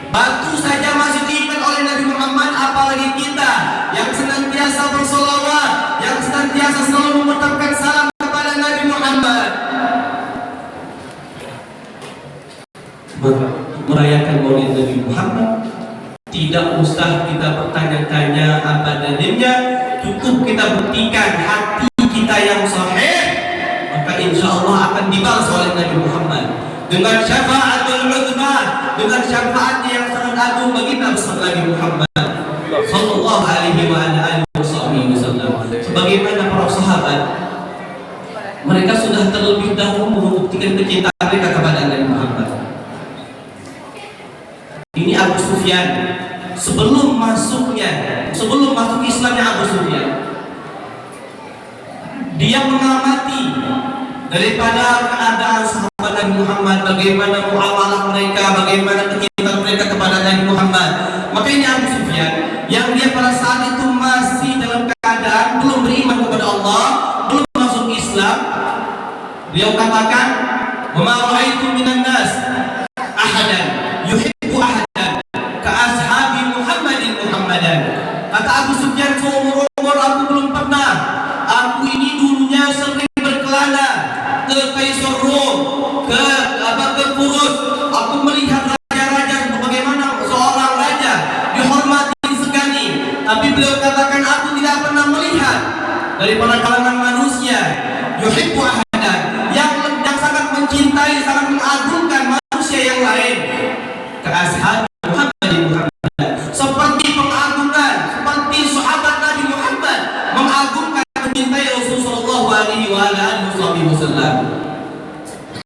Batu saja masih diingat oleh Nabi Muhammad, apalagi kita yang senantiasa bersolawat, yang senantiasa selalu mengucapkan salam kepada Nabi Muhammad. Merayakan Maulid Nabi Muhammad tidak usah kita bertanya-tanya apa dalilnya, cukup kita buktikan hati kita yang sahih, maka insya Allah akan dibalas oleh Nabi Muhammad dengan syafaatul uzma, dengan syafaatnya yang sangat agung bagi Nabi Muhammad sallallahu alaihi wasallam. Sebagaimana para sahabat, mereka sudah terlebih dahulu membuktikan kecintaan mereka kepada Nabi Muhammad. Ini Abu Sufyan sebelum masuk Islamnya Abu Sufyan, dia mengamati daripada keadaan sahabat Nabi Muhammad, bagaimana muamalah mereka, bagaimana kecintaan mereka kepada Nabi Muhammad. Maka ini Abu Sufyan yang dia pada saat itu masih dalam keadaan belum beriman kepada Allah, belum masuk Islam. Beliau katakan, "Wa ma ra'aitu minan nas ahadan yuhibbu ahadan ka ashabi Muhammadin Muhammadan." Kata Abu Sufyan, seumur-umur aku belum pernah, aku ini dulunya sering berkelana ke Kaisar Rom, ke Furus. Aku melihat raja-raja, bagaimana seorang raja dihormati segani. Tapi beliau katakan, aku tidak pernah melihat daripada kalangan manusia yuhibbu ahadan, yang sangat mencintai, sangat mengagungkan manusia yang lain, ke ashabi Muhammadin Muhammadan, seperti pengagungan, seperti sahabat Nabi Muhammad mengagungkan, mencintai Rasulullah SAW.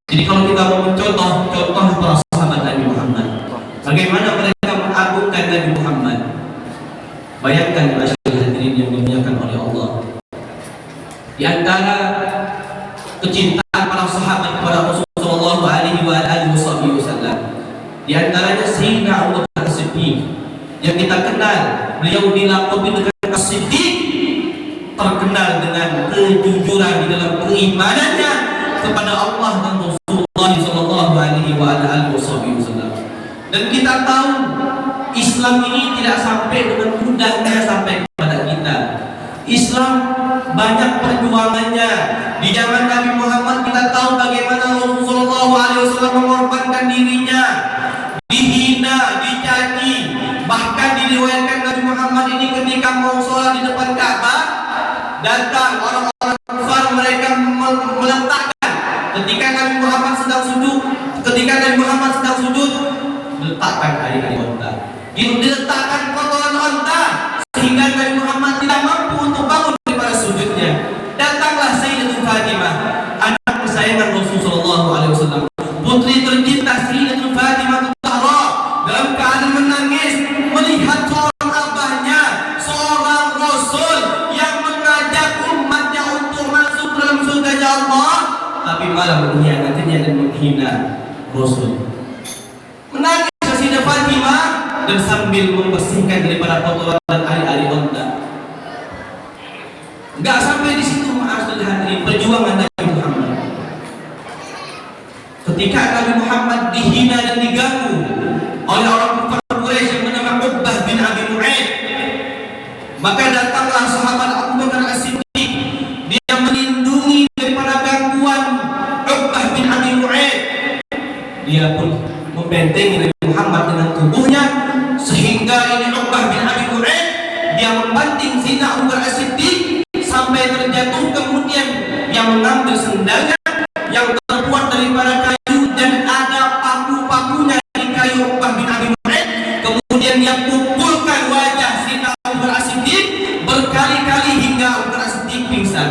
Jadi kalau kita mau mencontoh para sahabat Nabi Muhammad, bagaimana mereka mengagungkan Nabi Muhammad, bayangkan masyarakat hadirin yang dimuliakan oleh Allah. Di antara kecintaan para sahabat kepada Rasulullah SAW, di antaranya Sayyidina Abu Bakar Siddiq, yang kita kenal beliau dilaqabi dengan As-Siddiq, terkenal dengan kejujuran di dalam keimanannya kepada Allah dan Rasulullah sallallahu alaihi wasallam. Dan kita tahu Islam ini tidak sampai dengan mudahnya sampai kepada kita. Islam banyak perjuangannya. Di zaman Nabi Muhammad kita tahu bagaimana Rasulullah SAW mengorbankan dirinya, dihina, dicaci. Bahkan diriwayatkan Nabi Muhammad ini ketika mau sholat di depan Ka'bah, datang orang-orang kafir, mereka meletakkan ketika Nabi Muhammad sedang sujud, letakkan hari-hari onta. Diletakkan kotoran onta sehingga Nabi Muhammad tidak mampu untuk bangun daripada sujudnya. Datanglah Sayyidatul Fatimah, anak kesayangan Rasulullah SAW, putri tercinta Sayyidatul Fatimah Zahra, dalam keadaan menangis melihat seorang abahnya, seorang Rasul yang mengajak umatnya untuk masuk dalam surga Allah, tapi malah mengkhianatinya dan menghina Rasul. Menangis Sayyidah Fatimah dan sambil membersihkan daripada kotoran dan ari-ari onta. Enggak sampai di situ, ma'asyiral hadirin, perjuangan Nabi Muhammad. Ketika Nabi Muhammad dihina dan diganggu oleh orang kafir Quraisy yang bernama Uqbah bin Abi Mu'ayth, maka datanglah sahabat Abu Bakar As-Siddiq. Dia melindungi daripada gangguan Uqbah bin Abi Mu'ayth. Dia pun membentengi Nabi Muhammad dengan tubuhnya, sehingga ini Uqbah bin Abi Mu'ayth dia membanting Sayyidina Abu Bakar As-Siddiq sampai terjatuh. Kemudian dia mengambil sendalnya yang terbuat daripada kayu dan ada paku-pakunya di kayu Uqbah bin Abi Mu'ayth. Kemudian dia pukulkan wajah Sayyidina Abu Bakar As-Siddiq berkali-kali hingga Abu Bakar As-Siddiq pingsan.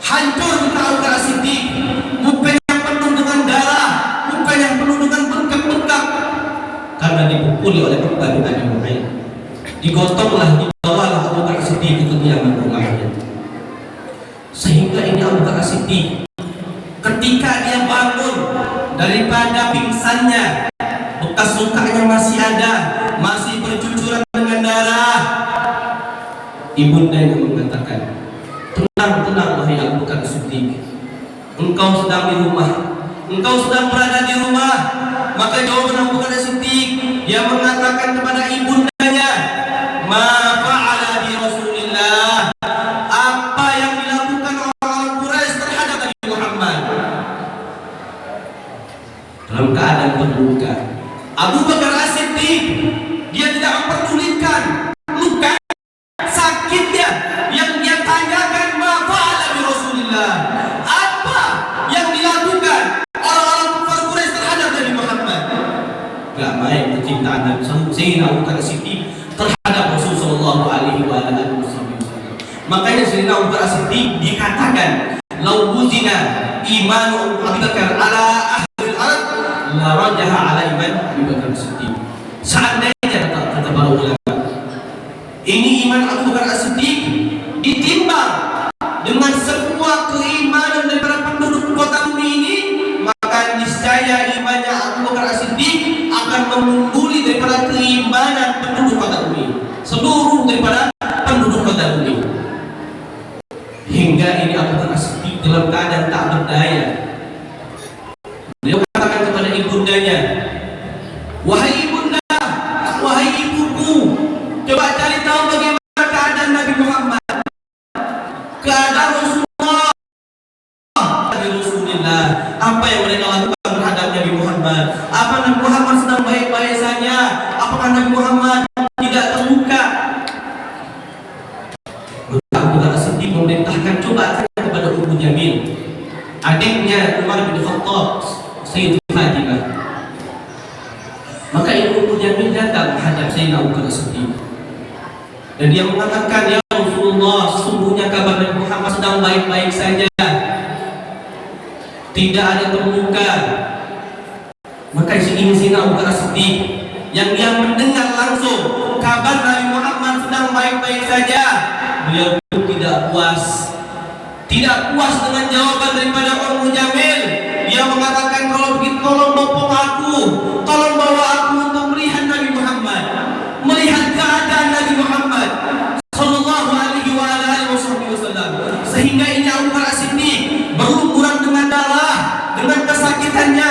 Hancur muka Abu Bakar As-Siddiq, mukanya penuh dengan darah, mukanya penuh dengan bengkak-bengkak karena dipukuli oleh Uqbah bin Abi Mu'ayth. Digotonglah, dibawalah Abu Bakar As-Siddiq ke kediaman rumahnya. Sehingga ini Abu Bakar As-Siddiq ketika dia bangun daripada pingsannya, bekas lukanya masih ada, masih bercucuran dengan darah. Ibundanya mengatakan, tenang, wahai Abu Bakar As-Siddiq, engkau sedang di rumah, engkau sedang berada di rumah. Maka jawaban Abu Bakar As-Siddiq, dia mengatakan kepada ibundanya, ma fa'ala bi Rasulillah, apa yang dilakukan orang-orang Quraisy terhadap Nabi Muhammad. Dalam keadaan terluka, Abu Bakar As-Siddiq dia tidak memperdulikan luka sakitnya. Yang dia tanyakan, ma fa'ala bi Rasulillah, apa yang dilakukan orang-orang kafir Quraisy terhadap Nabi Muhammad. Gak main kecintaan Nabi Sayyidina Abu Bakar As-Siddiq terhadap Rasul sallallahu alaihi wasallam. Makanya Sayyidina Abu Bakar As-Siddiq dikatakan, "Lau wuzina imanu Abu Bakar ala ahli al-ard la rajaha ala iman Abu Bakar As-Siddiq." Seandainya kata para ulama, ini iman Abu Bakar As-Siddiq ditimbang dengan semua keimanan daripada penduduk kota bumi ini, maka niscaya imannya Abu Bakar As-Siddiq akan mengungguli daripada keimanan penduduk kota bumi, seluruh daripada penduduk kota bumi. Hingga ini Abu Bakar As-Siddiq dalam keadaan tak berdaya. Beliau katakan kepada ibundanya, wahai ibunda, wahai ibuku, coba cari tahu bagaimana keadaan Nabi Muhammad, keadaan Rasulullah. Apa yang mereka lakukan terhadap Nabi Muhammad? Apa Nabi Muhammad sedang baik-baik saja? Apakah Nabi Muhammad tidak terluka? Abu Bakar As-Siddiq memerintahkan, coba tanya kepada Ummu Jamil, adiknya Umar bin Khattab, Sayyidah Fatimah. Maka Ummu Jamil datang menghadap Sayyidina Abu Bakar As-Siddiq dan dia mengatakan, ya Rasulullah, sesungguhnya kabar Nabi Muhammad sedang baik-baik saja, tidak ada terluka. Maka ini Sayyidina Abu Bakar As-Siddiq yang dia mendengar langsung kabar Nabi Muhammad sedang baik-baik saja, beliau pun tidak puas dengan jawaban daripada Ummu Jamil. Dia mengatakan, kalau begitu tolong bopong aku, tolong bawa aku untuk melihat Nabi Muhammad. sehingga ini Abu Bakar As-Siddiq berlumuran dengan darah, dengan kesakitannya,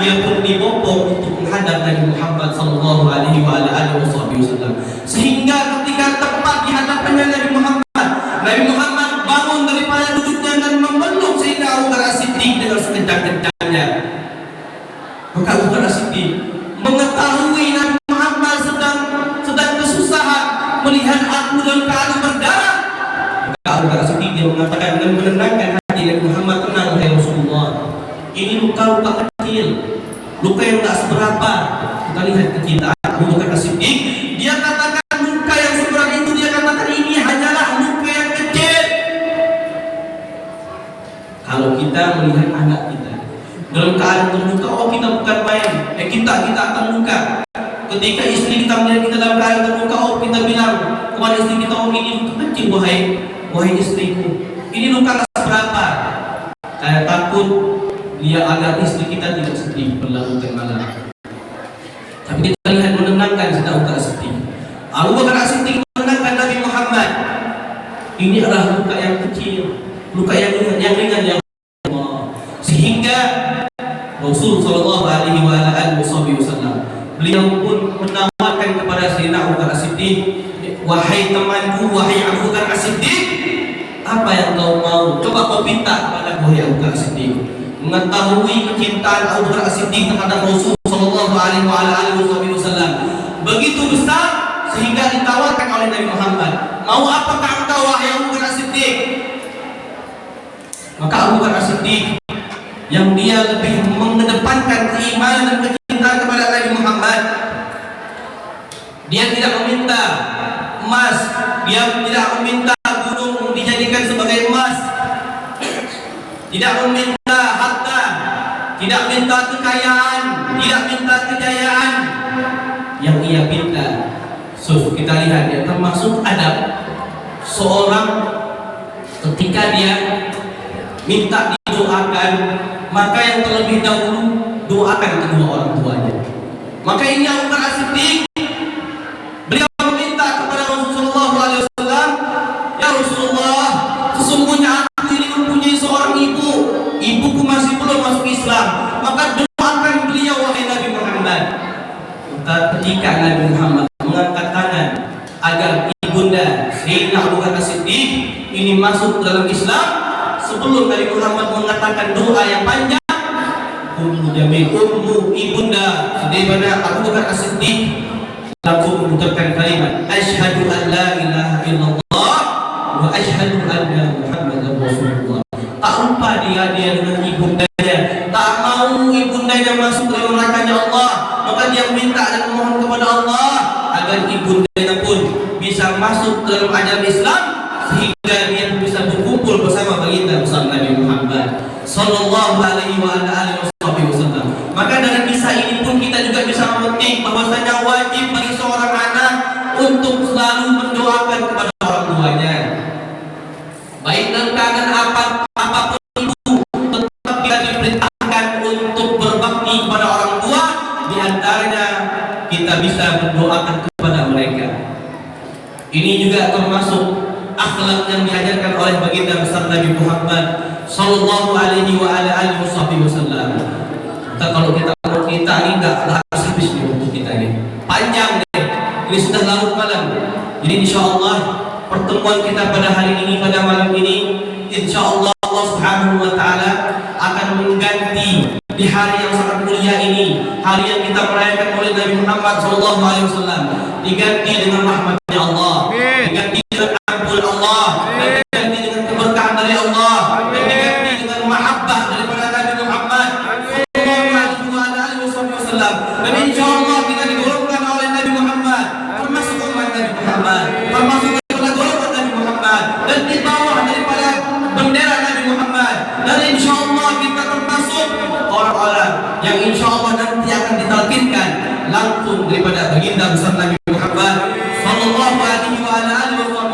dia pun dibopong untuk menghadap Nabi Muhammad sallallahu alaihi wasallam. Sehingga ketika tepat di hadapannya Nabi Muhammad bangun daripada duduknya dan memeluk Sayyidina Abu Bakar As-Siddiq dengan sekencang-kencangnya. Maka Abu Bakar As-Siddiq mengetahui Nabi Muhammad sedang kesusahan, melihat aku dalam keadaan berdarah. Maka Abu Bakar As-Siddiq dia mengatakan dan menenangkan hati Nabi Muhammad, tenang ya Rasulullah. Ini luka-luka kecil, luka yang tak seberapa. Kita lihat ke kita Abu Bakar As-Siddiq, dia katakan luka yang seberat itu, dia katakan ini hanyalah luka yang kecil. Kalau kita melihat anak kita dalam keadaan terluka, oh kita bukan main, kita akan luka. Ketika istri kita melihat kita dalam keadaan terluka, oh kita bilang kepada istri kita, oh ini luka kecil wahai istriku, ini luka tak seberapa. Saya takut dia agar istri kita tidak sedih berlarut malam. Tapi kita lihat menenangkan Sayyidina Abu Bakar As-Siddiq. Abu Bakar As-Siddiq menenangkan Nabi Muhammad. Ini adalah luka yang kecil, luka yang ringan yang Allah. Sehingga Rasul sallallahu alaihi wasallam beliau pun menawarkan kepada Sayyidina Abu Bakar As-Siddiq, wahai temanku, wahai Abu Bakar As-Siddiq, apa yang kau mau? Coba kau minta kepada wahai Abu Bakar As-Siddiq. Mengetahui kecintaan Abu Bakar As-Siddiq terhadap Rasul sallallahu alaihi wasallam begitu besar sehingga ditawarkan oleh Nabi Muhammad, mau apakah engkau wahai Abu Bakar As-Siddiq? Maka Abu Bakar As-Siddiq yang dia lebih mengedepankan keimanan dan kecintaan kepada Nabi Muhammad, dia tidak meminta emas, dia tidak meminta gunung dijadikan sebagai emas, tidak meminta harta, tidak minta kekayaan, tidak minta kejayaan. Yang ia minta, kita lihat ya, termasuk adab seorang ketika dia minta didoakan, maka yang terlebih dahulu doakan kedua orang tuanya. Maka ini Abu Bakar As-Siddiq, beliau meminta kepada Rasulullah SAW, ya Rasulullah, sesungguhnya aku ini mempunyai seorang ibu, ibuku masih belum masuk Islam, maka doakan beliau wahai Nabi Muhammad. Maka ketika Nabi Muhammad mengangkat tangan agar ibunda Sayyidina Abu Bakar As-Siddiq ini masuk dalam Islam, sebelum Nabi Muhammad mengatakan doa yang panjang, Ummu Jamil, ummu ibunda Sayyidina Abu Bakar As-Siddiq langsung mengucapkan kalimat asyhadu an la ilaha illallah wa asyhadu anna Muhammadar Rasulullah. Tak lupa dia dengan ibundanya, tak mau ibundanya masuk dalam nerakanya Allah, maka dia minta dan memohon kepada Allah agar ibundanya pun bisa masuk dalam ajaran Islam, sehingga dia bisa berkumpul bersama baginda besar Nabi Muhammad sallallahu alaihi wasallam. Maka dari kisah ini pun kita juga bisa memetik bahwasanya wajib bagi seorang anak untuk selalu mendoakan kepada orang tuanya, baik dalam keadaan apapun itu, tetap kita diperintahkan untuk berbakti kepada orang tua. Di antaranya kita bisa mendoakan kepada mereka. Ini juga termasuk akhlak yang diajarkan oleh baginda besar Nabi Muhammad sallallahu alaihi wasallam. Kalau kita ini enggak habis nih untuk kita ini. Panjang deh. Ini sudah larut malam. Jadi insyaallah pertemuan kita pada hari ini, pada malam ini, insyaallah Allah Subhanahu wa taala akan mengganti di hari yang sangat mulia ini, hari yang kita merayakan oleh Nabi Muhammad sallallahu alaihi wasallam, diganti dengan rahmatnya Allah, diganti dengan ampun Allah, dan diganti dengan keberkahan dari Allah, dan diganti dengan mahabbah daripada Nabi Muhammad sallallahu alaihi wasallam. Dan insyaallah kita digolongkan oleh Nabi Muhammad, termasuk umat Nabi Muhammad, termasuk daripada golongan Nabi Muhammad, dan di bawah daripada bendera Nabi Muhammad. Dan insyaallah kita termasuk orang-orang yang insyaallah nanti akan ditalkinkan langsung daripada baginda besar Nabi Muhammad sallallahu alaihi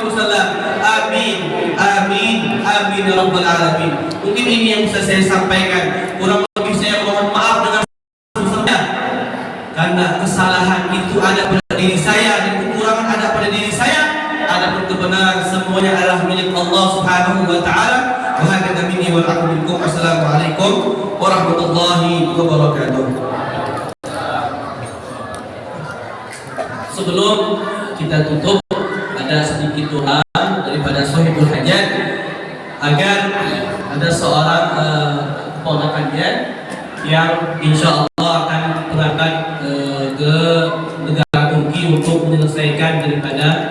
wasallam. Amin, amin, amin ya rabbal alamin. Mungkin ini yang bisa saya sampaikan. Kurang lebih saya mohon maaf dengan sebesarnya, karena kesalahan itu ada pada diri saya dan kekurangan ada pada diri saya. Adapun kebenaran semuanya adalah milik Allah Subhanahu wa taala. Wahakadha minni wal aku minkum. Assalamualaikum warahmatullahi wabarakatuh. Sebelum kita tutup, ada sedikit doa daripada Sohibul Hajat agar ada seorang keponakannya yang insya Allah akan berangkat ke negara Turki untuk menyelesaikan daripada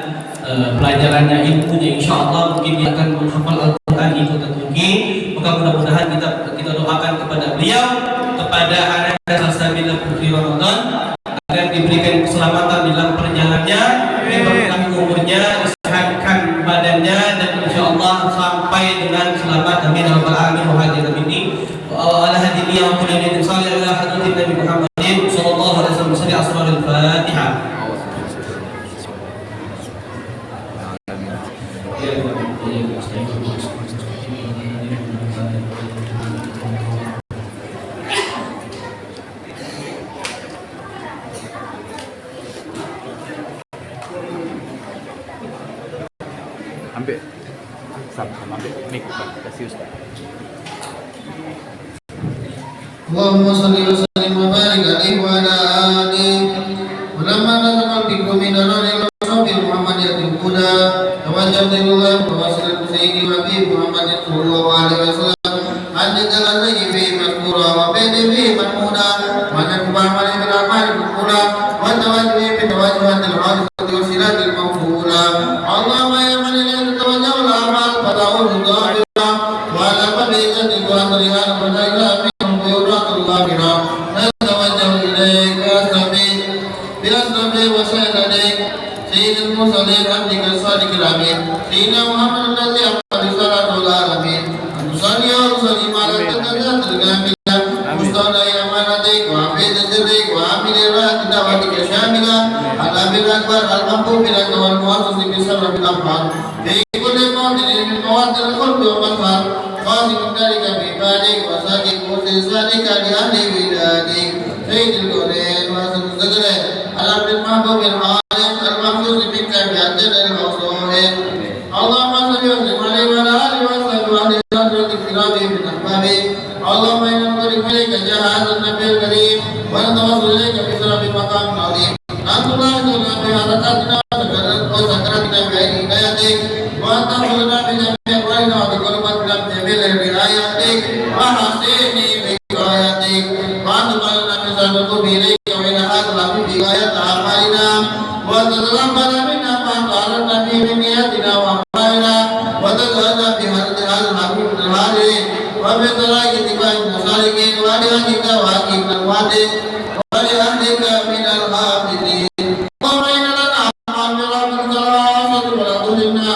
pelajarannya, ilmunya. Insya Allah mungkin dia akan menghafal Al-Quran di kota Turki. Maka mudah-mudahan kita doakan kepada beliau, kepada anak Salsabila Putri Ramadan, agar diberikan keselamatan dalam perjalanannya, diberkahi umurnya, disehatkan badannya, dan insya Allah sampai dengan selamat. Amin ya rabbal alamin. Wa hadhihi binti wa ala hadhihi yang mulia dan salih ala hadirin Nabi Muhammadin sallallahu alaihi wasallam. Salli asrarul Fatihah. Ambil sama ambil mic kasih Ustaz. Allahumma salli wa sallim wa barik alaihi wa ala alihi. Walamma nazama bikum min al-ardi rasul Muhammadin huda tawajjahullah wa wasallam sayyidi wa bi Muhammadin sallallahu alaihi wasallam anda jalan fi masmura wa bayni fi mahmuda wa nakbar wa bil amal kula wa tawajjuhi bi tawajjuhatil hadith wa silatil mawfula. Allahumma ya man ilayhi tawajjahul amal fata'udhu dhahira wa la fadhi'ati wa rihan wa la نتوجه إليك بأسلم وسائلك سيد المرسلين عبدك الصادق الأمين سيدنا محمد الذي أمر رسالة العالمين أن تصلي وتسلم على التنزيهات الكاملة مستودع أمانتك وحفيظ سرك وعامل رأس دعوتك الشاملة الأمير الأكبر المحبوب لك والمؤسس بسبب الأفعال في كل موطن من مواطن القلب والمظهر قاسم ذلك بعبادك وساكن مرسلك لأهل بلادك سيد الكونين وأسد الزجرين العبد المحبوب العالم المخصوص بك بأجل الموصولين. اللهم صل وسلم عليه وعلى آله وصحبه وأهل حضرة الكرام من أحبابه. اللهم إنا نبارك إليك جاه هذا النبي الكريم ونتوسل إليك بسبب مقام عظيم. أنت الله تعالى بحركاتنا وسكراتنا بعين عنايتك وأن تأخذنا بجميع أقوالنا وبقرباتنا بجميع رعايتك وحسن بغايتك وأن تقبلنا من سنتوب إليك وإلى هذا الحبيب غاية أعمالنا وتتقبل منا ما طالبنا به من نياتنا وأعمالنا وتجعلنا بهذا الحبيب الهادي وبطريق اتباع المسالكين ولوجهك وحكيم الوعد ولأهلك من الحافظين. اللهم إنا نسأل برحمتك الواسعة ولا تهلكنا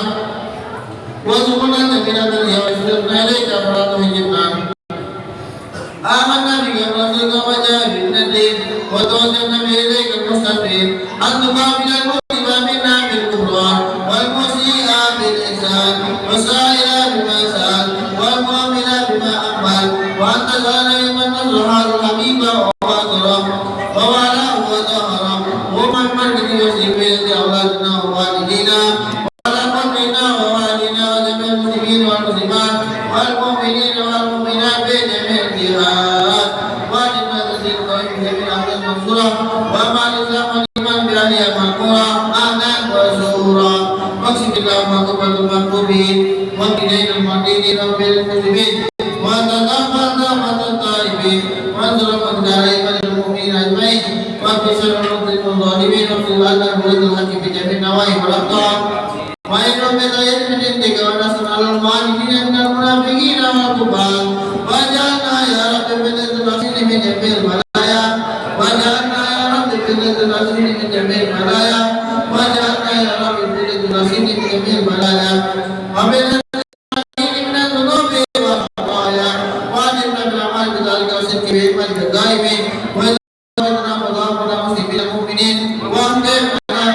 وارزقنا سكينة واشرقنا إليك ولا تهجرنا. آمنا بك ورسولك وجاهدنا الدين وتوجهنا إليك المستقيم أن تقابل المسلم منا بالكفران والمسيء بالإحسان والسائل بما سأل والمؤمن بما أقبل وأن تجعل من نصر هذا الحبيب وأكرم ووالاه وظهره ومن مرد وسبيل أولادنا ووالدينا ولقبنا ووالدنا وجميع المسلمين والمسلمات والمؤمنين والمؤمنات بجميع الجهات وجميع الدين بجميع أهل المنصورة وما لزام الإيمان بأهلها مذكورا أهلا وزورا واكشف اللهم كفة المكتوبين وكلين المعدين رب المسلمين وتتقبل توبة الطائبين وانصر من دارين المؤمنين أجمعين وابشر المسلمين الظالمين واغفر لنا الولد الحق في جميع النواحي والأقطار وإن بغير من عندك ونصر على المعاندين من المنافقين والكفار واجعلنا يا رب من الرسول من جميع البلايا واجعلنا يا رب من الرسول من جميع البلايا واجعلنا يا رب من الرسول من جميع البلايا ومن من الذنوب والخطايا واجعلنا بالأعمال بذلك وسلك بحكمتك الدائمين وإذا مضافنا مسلمين المؤمنين واهدنا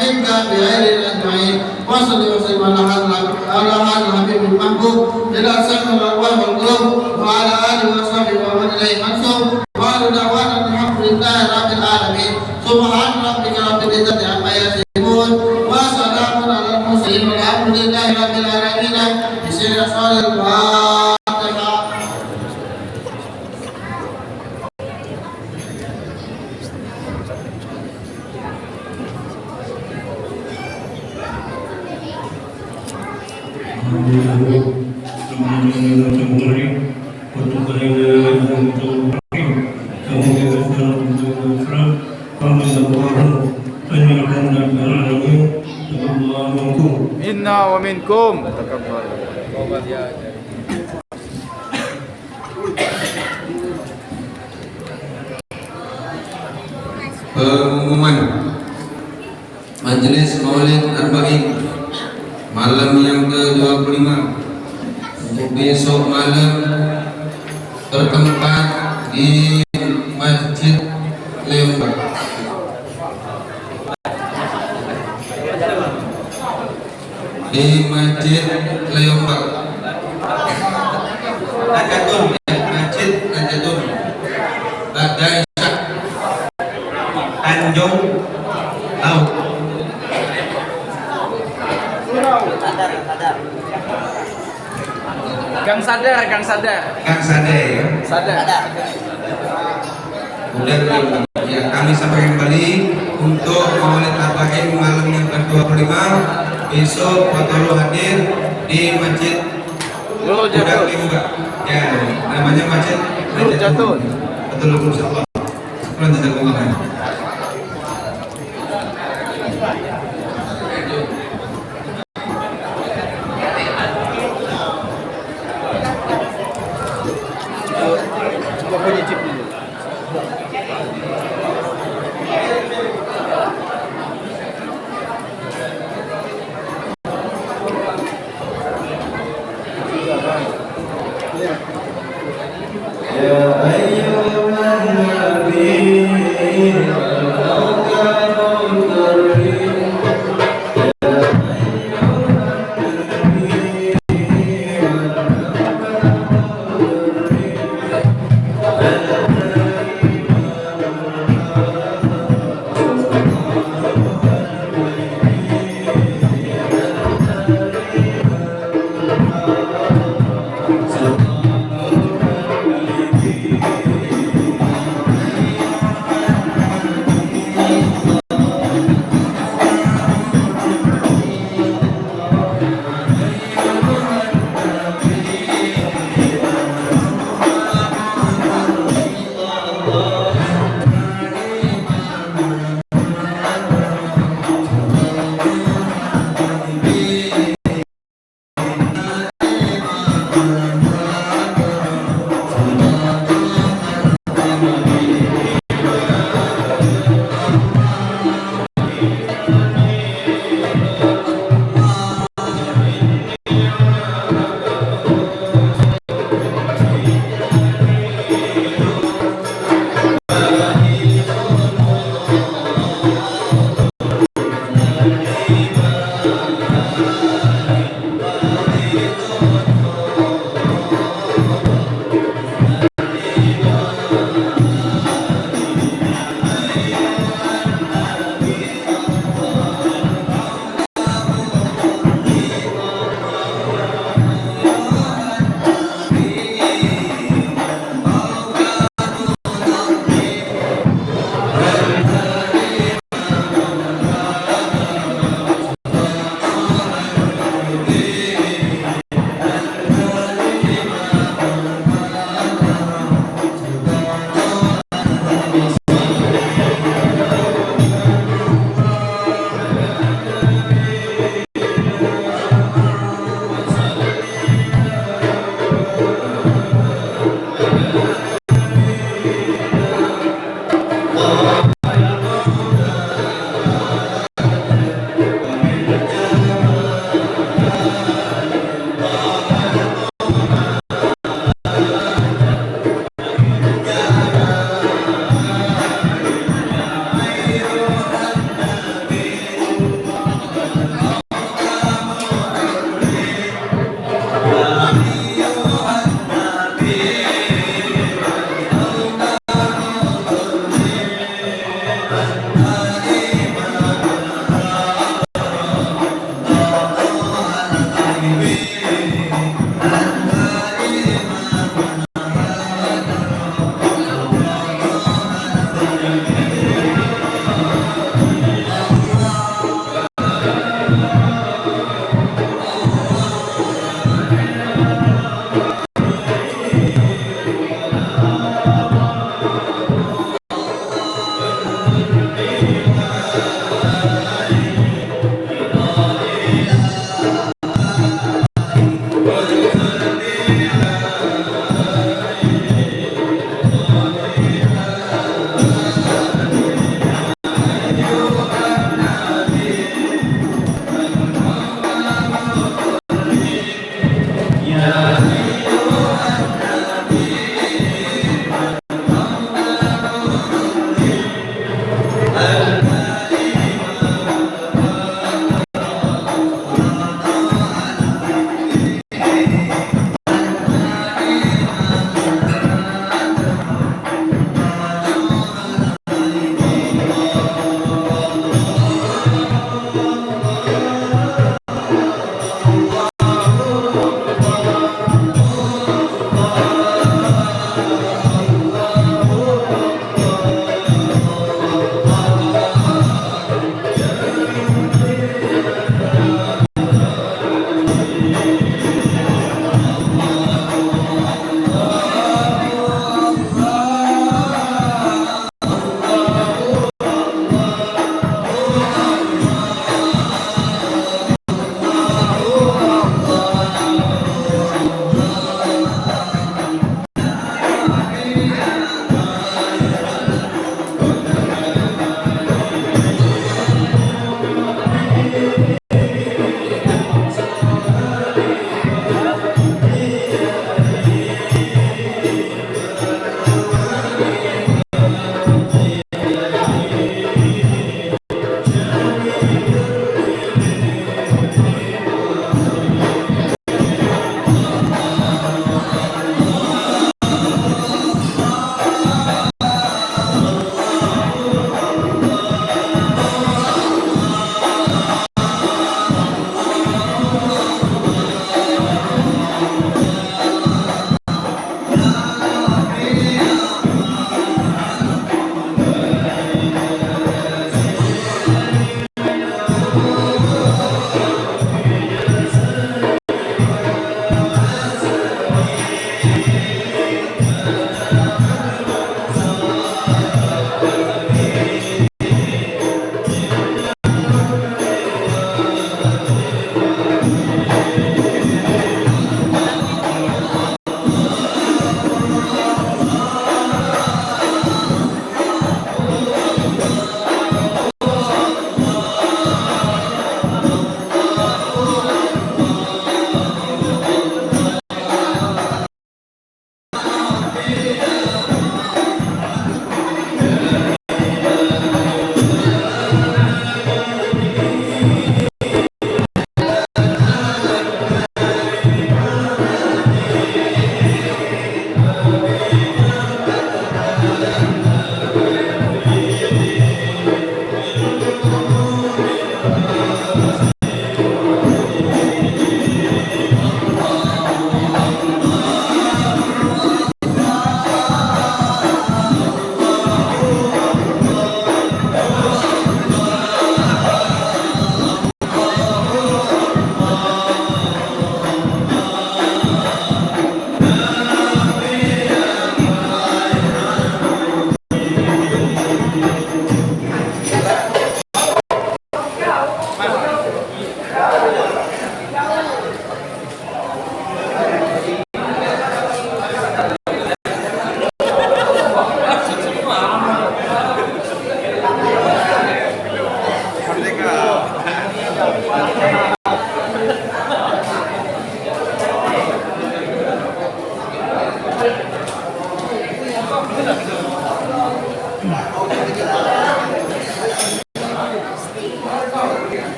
منك بغير الأجمعين وصل وسلم على هذا الحبيب المحبوب للأسف والأرواح والقلوب وعلى آله وصحبه ومن إليه منسوب وآل دعوانا الحمد لله رب العالمين سبحان ربك رب العزة عما يصفون المغرب وتب علينا إنك أنت الرحيم اللهم اغفر لنا ومن الله أن يكون رب العالمين الله منكم Minna wa minkum. Takabbal. Pengumuman Majelis Maulid Arba'in malam yang ke-25 untuk besok malam bertempat di Masjid Lembang. Di Masjid Lembang. Najatun, Masjid Najatun. Pada Isyak Tanjung Laut. Kang sadar, Kang sadar. Kang Sade ya. Sadar. Udah ya, kami sampaikan kembali untuk Maulid Arba'in malam yang ke-25 besok Fatolu hadir di Masjid Nurul Budak Jatun. Limba. Ya, namanya Masjid Nurul Jatun. Betul insyaallah. Kurang jazakumullah. Coba bunyi chip dulu. Ya